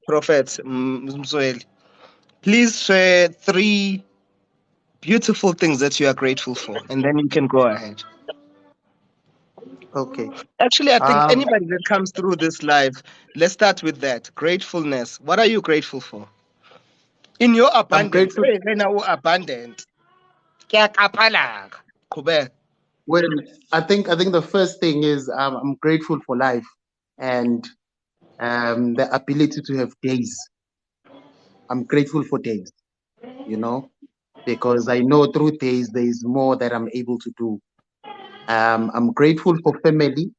Prophet Mzweli, please share 3 beautiful things that you are grateful for, and then you can go ahead. Okay. Actually, I think anybody that comes through this live, let's start with that. Gratefulness. What are you grateful for? In your abundance. Abundant. Well, I think the first thing is I'm grateful for life and the ability to have days. I'm grateful for days, you know, because I know through days there is more that I'm able to do. I'm grateful for family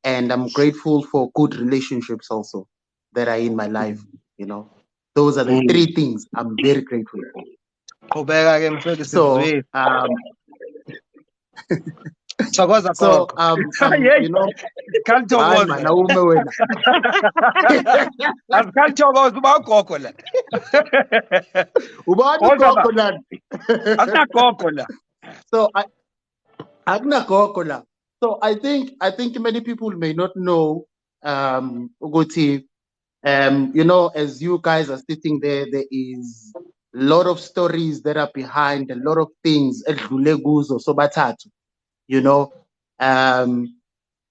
and I'm grateful for good relationships also that are in my life, you know. Those are the 3 things I'm very grateful for. So, you know, so I think many people may not know, Uguti, you know, as you guys are sitting there is a lot of stories that are behind, a lot of things, you know.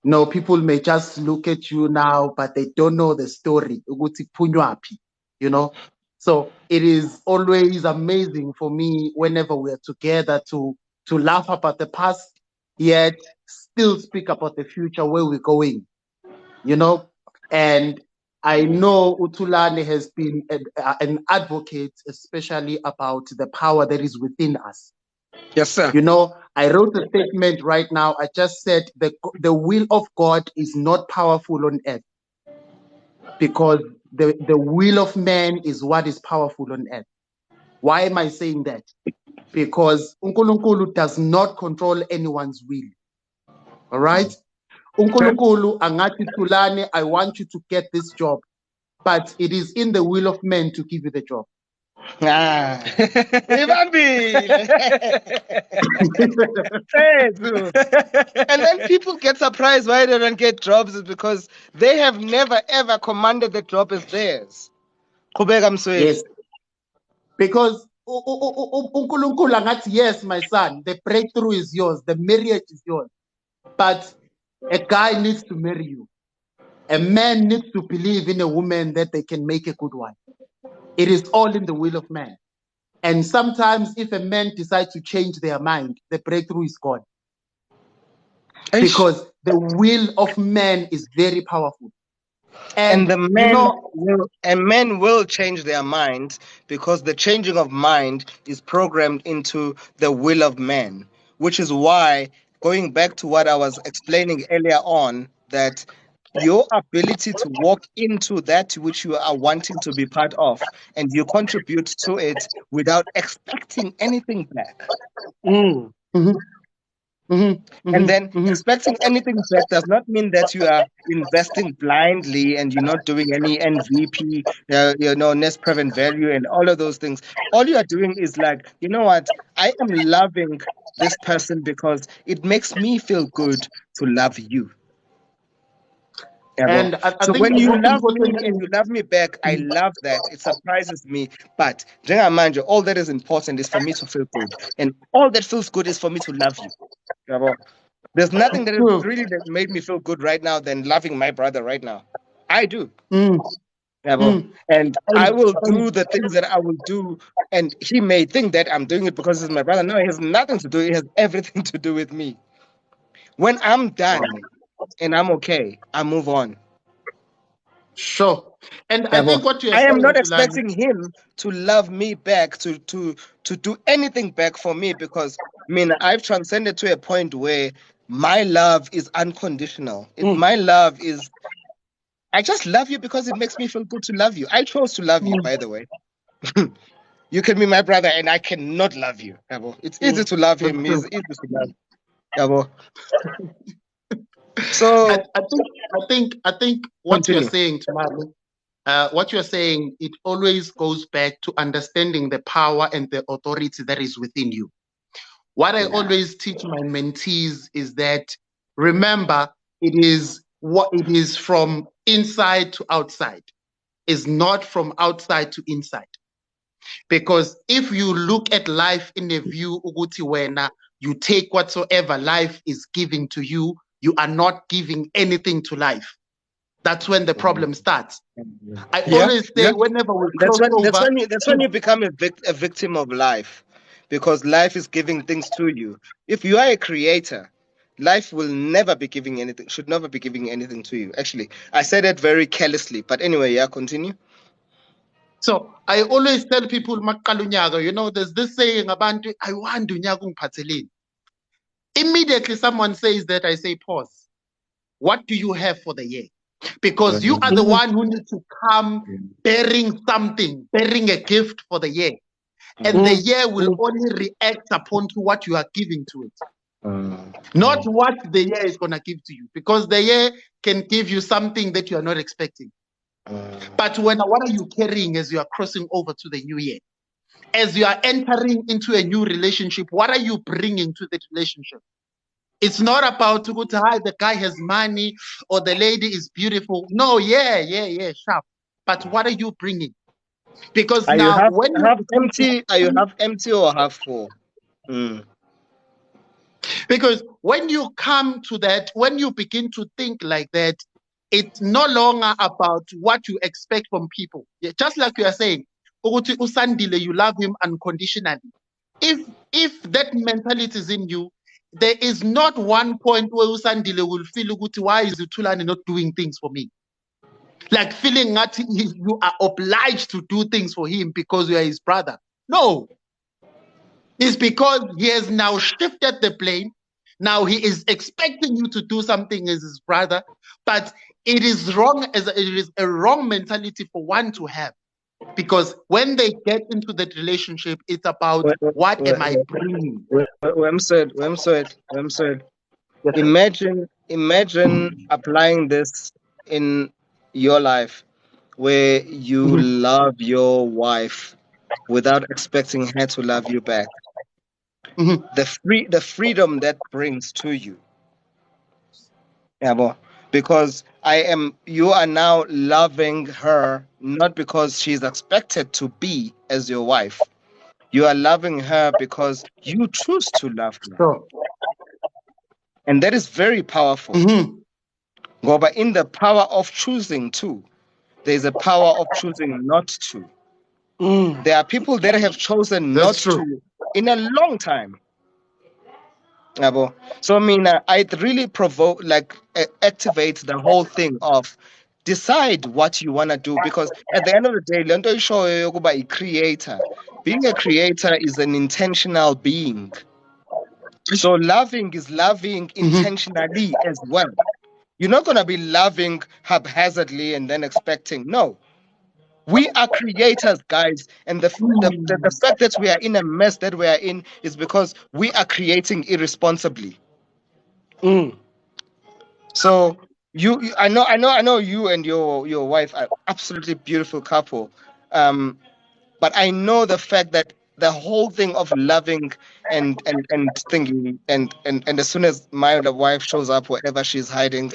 No, people may just look at you now, but they don't know the story, Uguti Punywapi, you know. So it is always amazing for me whenever we are together to laugh about the past, yet still speak about the future, where we're going, you know. And I know Thulani has been an advocate, especially about the power that is within us. Yes, sir. You know, I wrote a statement right now. I just said the will of God is not powerful on earth because the will of man is what is powerful on earth. Why am I saying that? Because uNkulunkulu does not control anyone's will. All right? uNkulunkulu angathi Thulani, I want you to get this job, but it is in the will of man to give you the job. Ah. Ibambile. And then people get surprised why they don't get jobs is because they have never ever commanded the job as theirs. Qhubeka Msweli. Yes. Because uNkulunkulu angathi, yes, my son, the breakthrough is yours, the marriage is yours. But a guy needs to marry you. A man needs to believe in a woman that they can make a good wife. It is all in the will of man. And sometimes if a man decides to change their mind, the breakthrough is gone. Because the will of man is very powerful. And the men will change their mind because the changing of mind is programmed into the will of man, which is why, going back to what I was explaining earlier on, that your ability to walk into that which you are wanting to be part of and you contribute to it without expecting anything back. And then expecting anything back does not mean that you are investing blindly and you're not doing any NVP, next prevent value and all of those things. All you are doing is like, you know what? I am loving this person because it makes me feel good to love you. And so when you love me and you love me back, I love that. It surprises me. But njengamanje, all that is important is for me to feel good. And all that feels good is for me to love you. There's nothing that is really that made me feel good right now than loving my brother right now. I do. And I will do the things that I will do. And he may think that I'm doing it because he's my brother. No, it has nothing to do. It has everything to do with me. When I'm done and I'm okay, I move on. Sure. And I think what you're I saying, am not Thulani, expecting him to love me back, to do anything back for me, because I mean I've transcended to a point where my love is unconditional. My love is, I just love you because it makes me feel good to love you. I chose to love you, by the way. You can be my brother and I cannot love you. It's easy to love him. He's easy to love. So I think what continue. you're saying, Thulani, what you're saying, it always goes back to understanding the power and the authority that is within you. What I always teach my mentees is that, remember, it is from inside to outside, is not from outside to inside. Because if you look at life in a view, Uguti Wena, you take whatsoever life is giving to you, you are not giving anything to life. That's when the problem starts. I always say, whenever we cross over, that's when you become a victim of life, because life is giving things to you. If you are a creator, life will never be giving anything, should never be giving anything to you. Actually, I said it very carelessly, but anyway, continue. So I always tell people, there's this saying about, I want to. Immediately someone says that, I say, pause. What do you have for the year? Because you are the one who needs to come bearing something, bearing a gift for the year. And the year will only react upon to what you are giving to it. Not what the year is going to give to you. Because the year can give you something that you are not expecting. But what are you carrying as you are crossing over to the new year? As you are entering into a new relationship, what are you bringing to that relationship? It's not about to go to hide, the guy has money or the lady is beautiful. No, sharp. But what are you bringing? Because are now you when half empty, are you half empty or half full? Because when you come to that, when you begin to think like that, it's no longer about what you expect from people. Just like you are saying, Ukuthi uSandile, you love him unconditionally. If that mentality is in you, there is not one point where uSandile will feel, why is Thulani not doing things for me? Like feeling that you are obliged to do things for him because you are his brother. No. It's because he has now shifted the blame. Now he is expecting you to do something as his brother, but it is wrong, as it is a wrong mentality for one to have. Because when they get into that relationship, it's about what am I bringing? Wemswed. Yes, sir. Imagine applying this in your life where you Mhm. love your wife without expecting her to love you back. Mhm. The freedom that brings to you. Yeah, boy. Because you are now loving her not because she's expected to be as your wife. You are loving her because you choose to love her. So, And that is very powerful. mhm. But in the power of choosing to, there's a power of choosing not to. Mm. There are people that have chosen not That's true. to in a long time. Yabo. So I mean, it really provoke, like, activates the whole thing of decide what you want to do, because at the end of the day, lento ishoyo yokuba a creator. Being a creator is an intentional being. So loving is loving Mhm. intentionally as well. You're not gonna be loving haphazardly and then expecting. No, we are creators, guys, and the Mm. fact that we are in a mess that we are in is because we are creating irresponsibly. Mm. So I know you and your wife are absolutely beautiful couple. But I know the fact that the whole thing of loving and thinking and as soon as my wife shows up wherever she's hiding,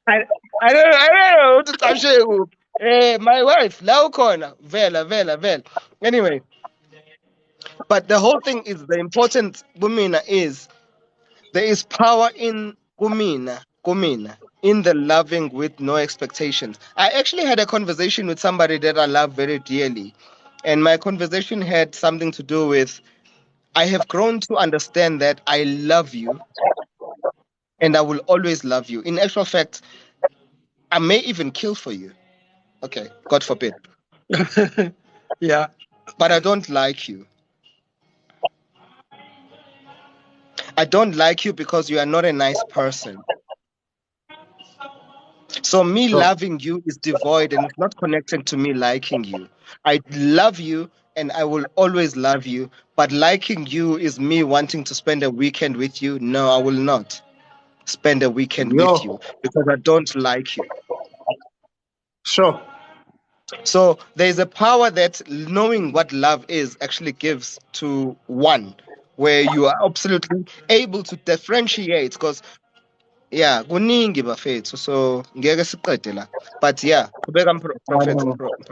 I I don't know. My wife, la ukhona, vela. Anyway, but the whole thing is the important woman is there is power in kumina, in the loving with no expectations. I actually had a conversation with somebody that I love very dearly, and my conversation had something to do with I have grown to understand that I love you and I will always love you. In actual fact, I may even kill for you. Okay, God forbid. Yeah. But I don't like you. I don't like you because you are not a nice person. So me So, loving you is devoid and it's not connected to me liking you. I love you and I will always love you, but liking you is me wanting to spend a weekend with you. No, I will not spend a weekend with you yo, because I don't like you. sure. So there's a power that knowing what love is actually gives to one, where you are absolutely able to differentiate. Because yeah, kuningi bafethu, so ngeke siqede la. But yeah, qhubeka prophet.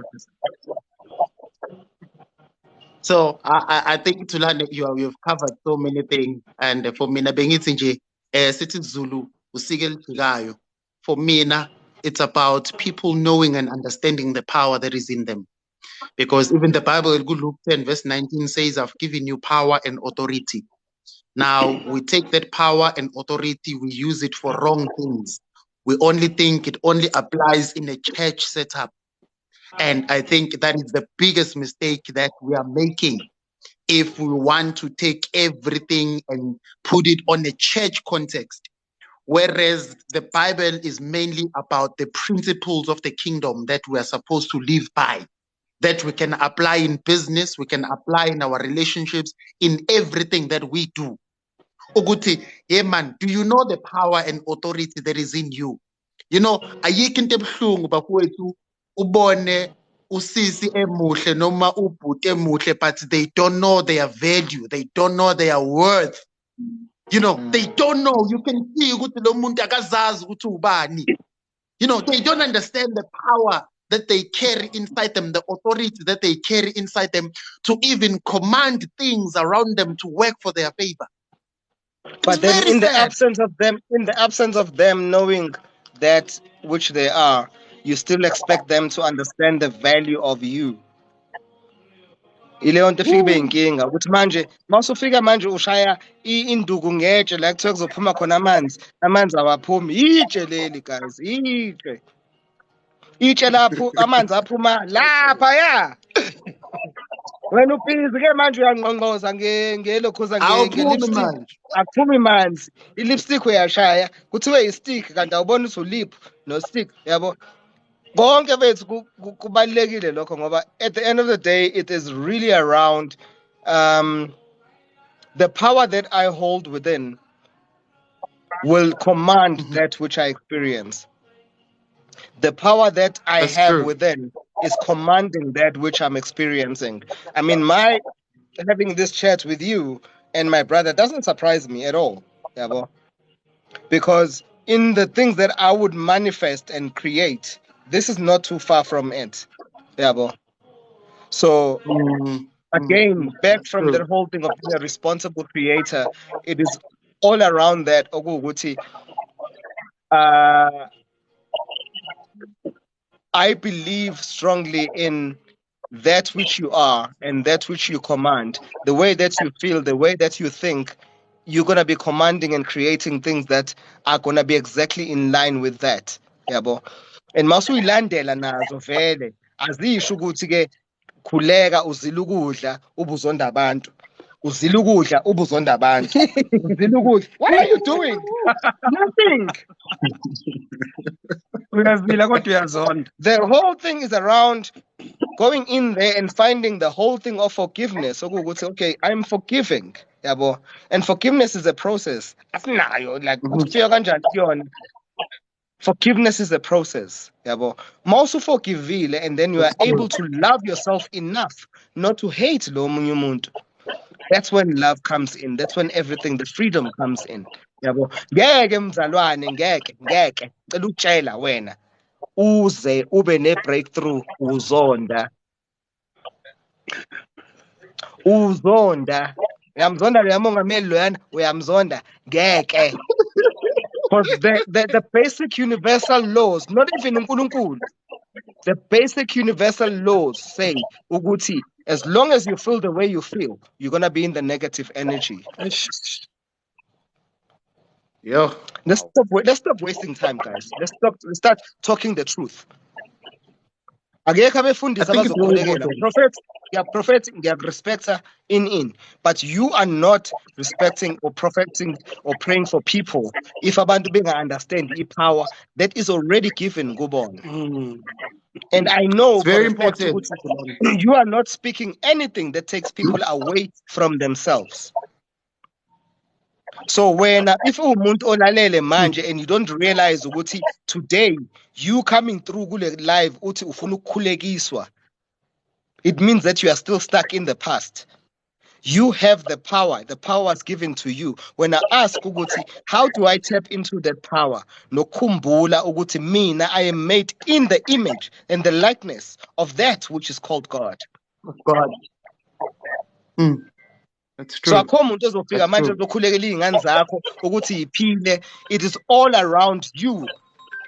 So I think Thulani, you've covered so many things, and for mina bengithi nje sithi Zulu usike lijikayo. For mina, it's about people knowing and understanding the power that is in them. Because even the Bible in good Luke 10 verse 19 says, "I've given you power and authority." Now we take that power and authority, we use it for wrong things. We only think it only applies in a church setup. And I think that is the biggest mistake that we are making if we want to take everything and put it on a church context. Whereas the Bible is mainly about the principles of the kingdom that we are supposed to live by, that we can apply in business, we can apply in our relationships, in everything that we do. Uguti, hey man, do you know the power and authority that is in you? You know, ayikho into ebuhlungu bafowethu ubone usisi emuhle noma ubhuti emuhle, but they don't know their value, they don't know their worth. You know, they don't know. You can see ukuthi lo muntu akazazi ukuthi ubani. You know, they don't understand the power that they carry inside them, the authority that they carry inside them to even command things around them to work for their favor. It's But then very sad. in the absence of them knowing that which they are, you still expect them to understand the value of you. Ileyo nto efika ibe Woo. yinkinga ukuthi manje masufika manje ushaya induku ngetshe la kuthiwa kuzophuma khona amanzi awaphumi itshe leli guys, itshe lapho amanzi aphuma lapha ya. wena ubhizi ke manje uyangqongqoza ngelokhuza Awuphumi nge-lipstick manje. akuphumi manzi i-lipstick uyashaya kuthiwe i-stick kanti awuboni ukuthi ulip no-stick yabo konke bethu kubalulekile lokho ngoba at the end of the day it is really around the power that I hold within will command that which I experience. The power that I That's have true. within is commanding that which I'm experiencing. I mean, my having this chat with you and my brother doesn't surprise me at all. Yabo. Because in the things that I would manifest and create, this is not too far from it. Yabo. So again, back That's from true. the whole thing of being a responsible creator, it is all around that. Oguguti, I believe strongly in that which you are and that which you command. The way that you feel, the way that you think, you're gonna be commanding and creating things that are gonna be exactly in line with that. Yabo. And masuyilandela nazo vele azisho ukuthi ke khuleka uzila ukudla ubuzonda abantu. Uzila ukudla ubuzonda abantu. Uzila ukudla. What are you doing? Nothing. Uyazila kodwa uyazonda. The whole thing is around going in there and finding the whole thing of forgiveness. So would say, okay, I'm forgiving. Yabo. And forgiveness is a process. Asinayo, like ukufika kanjani kuyona. Forgiveness is a process. Yabo. Mawusu forgivile and then you are That's able true. to love yourself enough not to hate lo omunye umuntu. That's when love comes in. That's when everything, the freedom comes in. Yabo. Ngeke mzalwane, ngeke. Cela ukutshela wena. Uze ube ne breakthrough uzonda. Uzonda. Uyamzonda lo yamongameli loyana uyamzonda ngeke. Because the basic universal laws, not even uNkulunkulu, the basic universal laws say ukuthi as long as you feel the way you feel, you're gonna be in the negative energy. Yeah. Let's stop wasting time, guys. Let's start talking the truth. Akekho I abefundisi think it's very abazokukhulekela. important. Prophet, ngiyakurespecta in. But you are not respecting or propheting or praying for people if abantu understand the power that is already given kubona. And I know It's for very a fact important. ukuthi you are not speaking anything that takes people away from themselves. So when if umuntu olalele manje and you don't realize ukuthi today you coming through kule live uthi ufuna ukukhulekiswa, it means that you are still stuck in the past. You have the power. The power is given to you. When I ask ukuthi, how do I tap into that power? Nokhumbula ukuthi mina I am made in the image and the likeness of that which is called God. God. That's So true. akho umuntu ezofika That's manje true. ezokhulekela izingane zakho ukuthi iphile. It is all around you,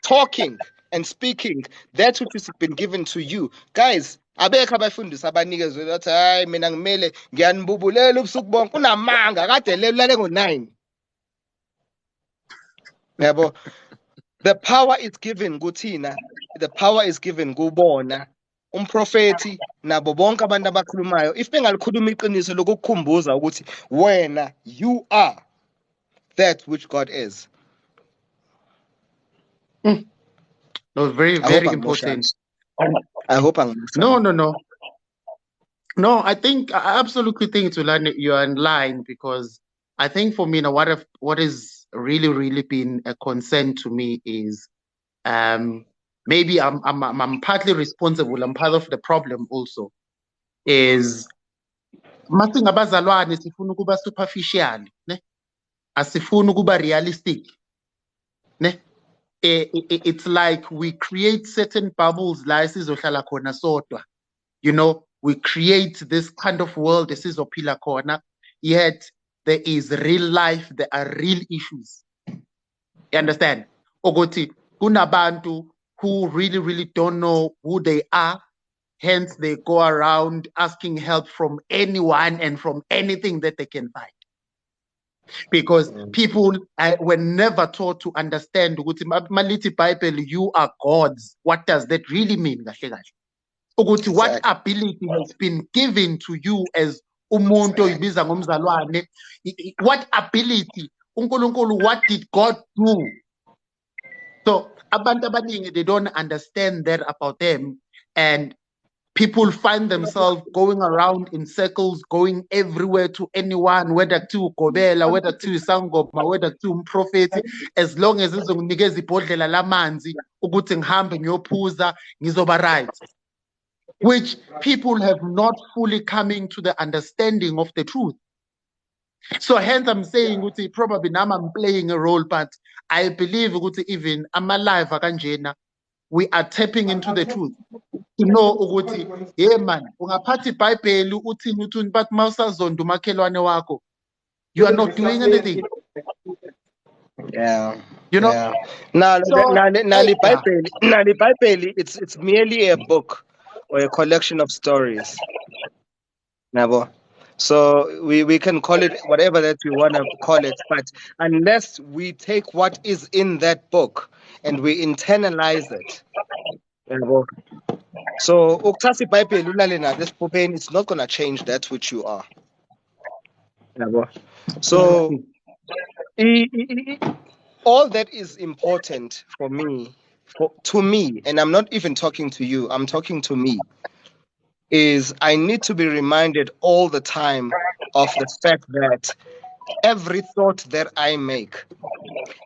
talking and speaking that which has been given to you. Guys, abekho abafundisi abanikezwe bathi hayi mina ngimele ngiyanibubulela ubusuku bonke unamanga kade lelale ngo9. Yabo. The power is given kuthina. The power is given kubona. Umprofeti nabo bonke abantu abakhulumayo if bengalikhuluma iqiniso lokukukhumbuza ukuthi wena you are that which God is. No, very, I hope very I'm important. I hope I'm No, I think I absolutely think Thulani, you're in line because I think for me now what is really, really been a concern to me is maybe I'm partly responsible, I'm part of the problem also, is mathi ngabazalwane sifuna ukuba superficial, ne? Asifuni ukuba realistic, ne? It's like we create certain bubbles la esizohlala khona sodwa. You know, we create this kind of world esizophila khona, yet there is real life, there are real issues. You understand? Ukuthi kunabantu who really, really don't know who they are, hence they go around asking help from anyone and from anything that they can find. Because people were never taught to understand ukuthi malithi Bible, you are gods. What does that really mean? Kahle kahle? ukuthi what Exactly. ability has been given to you as umuntu oyibiza ngomzalwane. What ability uNkulunkulu, what did God do? So abantu abaningi, they don't understand that about them, and people find themselves going around in circles, going everywhere to anyone, whether to Gobela, whether to Sangoma, whether to Prophet, as long as izonginikeza ibhodlela lamanzi ukuthi ngihambe ngiyophuza ngizoba right, which people have not fully coming to the understanding of the truth. So hence I'm saying ukuthi probably now I'm playing a role, but I believe ukuthi even amalive akanjena, we are tapping into the truth to know ukuthi hey man, ungaphatha iBhayibheli uthini uthini, but mawusazonda umakhelwane wakho, you are not doing anything, Yeah. you know. Yeah. Now, So yeah, the Bible, it's merely a book or a collection of stories. Nabo. So we can call it whatever that we want to call it, but unless we take what is in that book and we internalize it, yabo. So ukuthatha iBhayibheli ulale nalo esiphupheni, it's not going to change that which you are. Yabo. So all that is important for me, to me, and I'm not even talking to you, I'm talking to me, is I need to be reminded all the time of the fact that every thought that I make,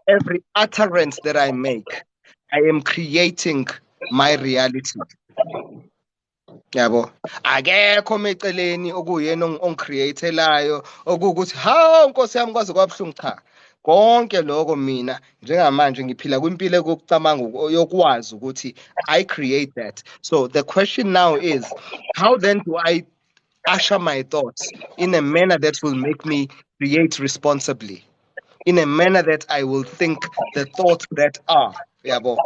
every utterance that I make, I am creating my reality. Yabo, akekho meceleni okuyena ongicreatelayo okuwukuthi ha Nkosi yami kwaze kwabuhlungu, cha. Konke lokho mina njengamanje ngiphila kwimpilo yokucabanga yokwazi ukuthi I create that. So the question now is, how then do I usher my thoughts in a manner that will make me create responsibly, in a manner that I will think the thoughts that are, yabo.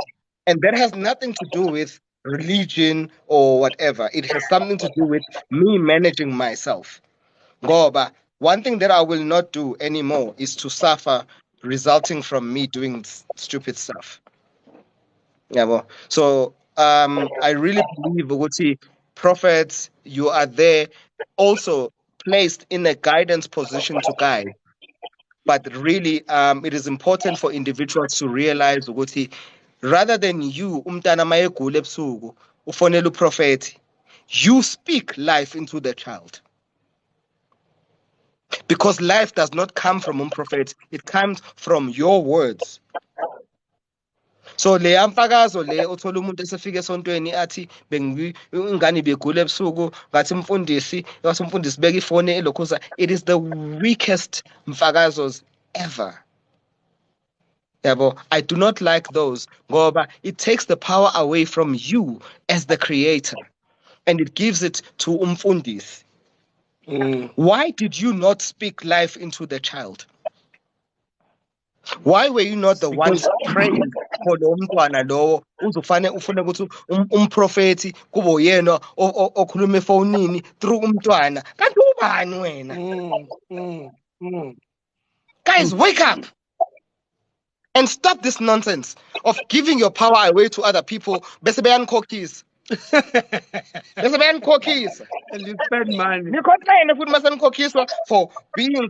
And that has nothing to do with religion or whatever. It has something to do with me managing myself. Ngoba, one thing that I will not do anymore is to suffer resulting from me doing stupid stuff. Yabo. So I really believe ukuthi prophets, you are there also placed in a guidance position to guide. But really, it is important for individuals to realize ukuthi rather than you, umntana mayegula ebusuku, ufonela uprofethi, you speak life into the child. Because life does not come from umprofethi, it comes from your words. So le amfakazo le uthola umuntu esefika esontweni athi ingane begula ebusuku ngathi umfundisi wasumfundisi beka ifone elokhuza, it is the weakest mfakazos ever. Yabo, I do not like those ngoba it takes the power away from you as the creator and it gives it to umfundisi. Why did you not speak life into the child? Why were you not the ones praying for lo mntwana lowo uzofane ufune ukuthi umprofethi kube uyena okhuluma efonini through umntwana? Kanti ubani wena? Guys, wake up and stop this nonsense of giving your power away to other people. Bese beyanikhokhisa. Bese beyanikhokhisa. And you spend money. Nikhokhene futhi masenikhokhiswa for being.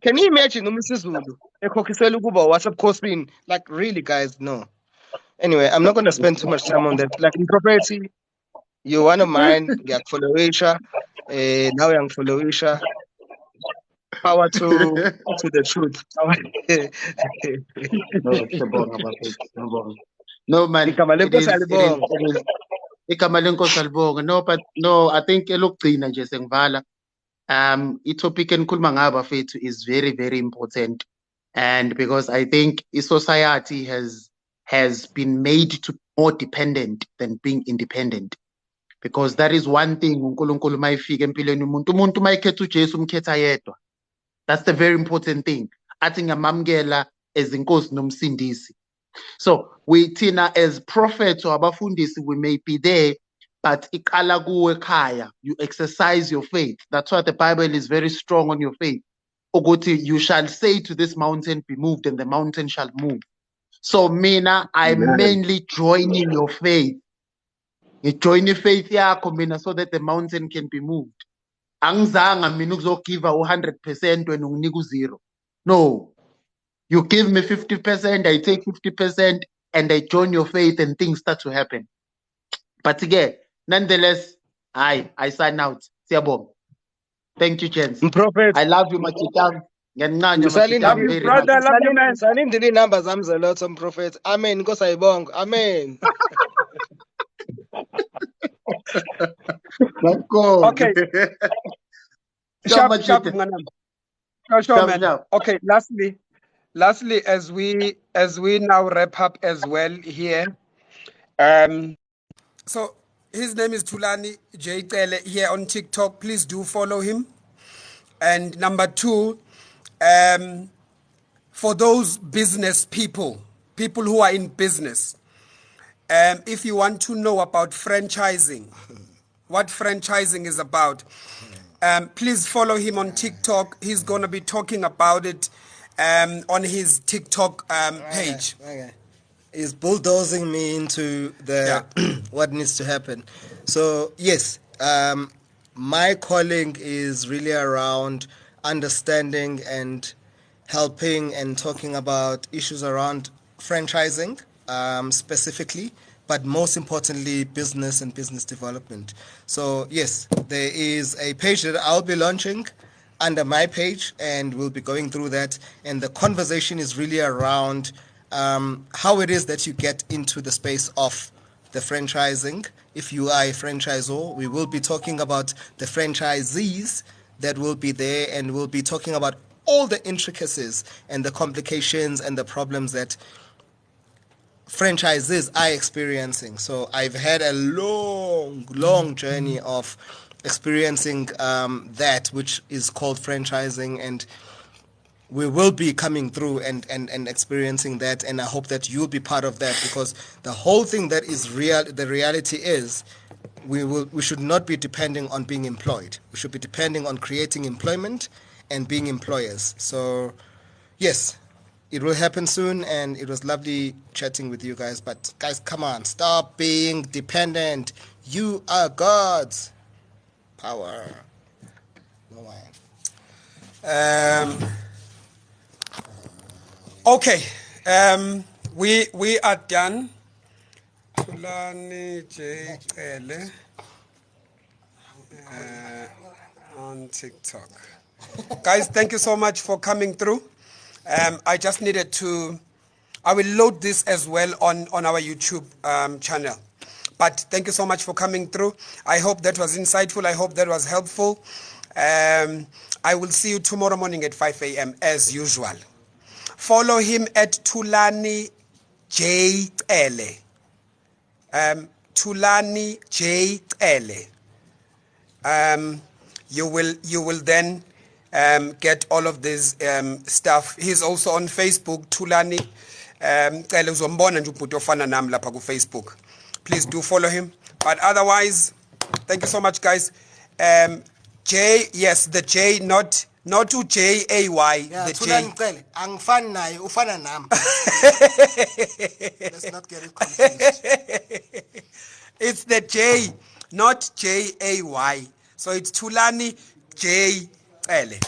Can you imagine uMsizulu ekhokhisela ukuba wasebukhosini? Like really, guys, no. Anyway, I'm not going to spend too much time on that. Like in property, you're one of mine. Ngiyakufolowisha. Now ngiyakufolowisha. Power to the truth. No man, Igama lenkosi alibonga. igama lenkosi alibonga. No, but no, I think elokugcina nje sengivala. I-topic enikhuluma ngayo bafethu is very, very important, and because I think society has been made to be more dependent than being independent, because that is one thing uNkulunkulu mayifika empilweni umuntu mayikhetha uJesu umkhetha yedwa. That's the very important thing. Athi ngamamkela as inkosi nomsindisi. So we thina as prophets or abafundisi, we may be there, but iqala kuwe ekhaya. You exercise your faith. That's why the Bible is very strong on your faith. Ukuthi, you shall say to this mountain, be moved, and the mountain shall move. So mina, I'm mainly joining your faith. Ngijoin ifaith yakho mina so that the mountain can be moved. Angizanga mina ukuzogiva 100% wena unginika u0. No. You give me 50%, I take 50%, and I join your faith and things start to happen. But again, nonetheless, I sign out. Siyabonga. Thank you, gents. Prophet, I love you, Machitang. Ngiyaninqanya, Love Machitang, you, ngisalindile very much. brother. Love you, man. ngisalindile iy'namba zami zelotho mprofethi. Amen. Inkosi ayibonga. Amen. Let's go. Okay, Sure, sharp, Machita. Mnganam. Sure, Sharp, man. sharp. Okay, lastly, as we now wrap up as well here, so his name is Thulani J. Tele here on TikTok. Please do follow him. And number two, for those business people who are in business, if you want to know about franchising, what franchising is about, please follow him on TikTok. He's going to be talking about it on his TikTok page. Okay. Is bulldozing me into the what needs to happen. So yes, my calling is really around understanding and helping and talking about issues around franchising specifically, but most importantly business and business development. So yes, there is a page that I'll be launching under my page, and we'll be going through that, and the conversation is really around how it is that you get into the space of the franchising. If you are a franchisor, we will be talking about the franchisees that will be there, and we'll be talking about all the intricacies and the complications and the problems that franchises are experiencing. So I've had a long journey of experiencing that which is called franchising, and we will be coming through and experiencing that, and I hope that you'll be part of that, because the whole thing that is real, the reality is we should not be depending on being employed. We should be depending on creating employment and being employers. So yes, it will happen soon, and it was lovely chatting with you guys. But guys, come on, stop being dependent. You are God's power. No way. Okay, we are done. Thulani J. Ele on TikTok. Guys, thank you so much for coming through. I just needed to, I will load this as well on our YouTube channel. But thank you so much for coming through. I hope that was insightful. I hope that was helpful. I will see you tomorrow morning at 5 a.m. as usual. Follow him at Thulani J. Ele. Thulani J. Ele. You will then get all of this stuff. He's also on Facebook, Thulani Cele uzombona nje ubhuti ofana nami lapha ku Facebook. Please do follow him. But otherwise, thank you so much, guys. J, yes, the J, not to J-A-Y, Yeah, the Thulani J. Cele, angifani naye ufana nami. Let's not get it confused. It's the J, not J-A-Y. So it's Thulani J. Cele.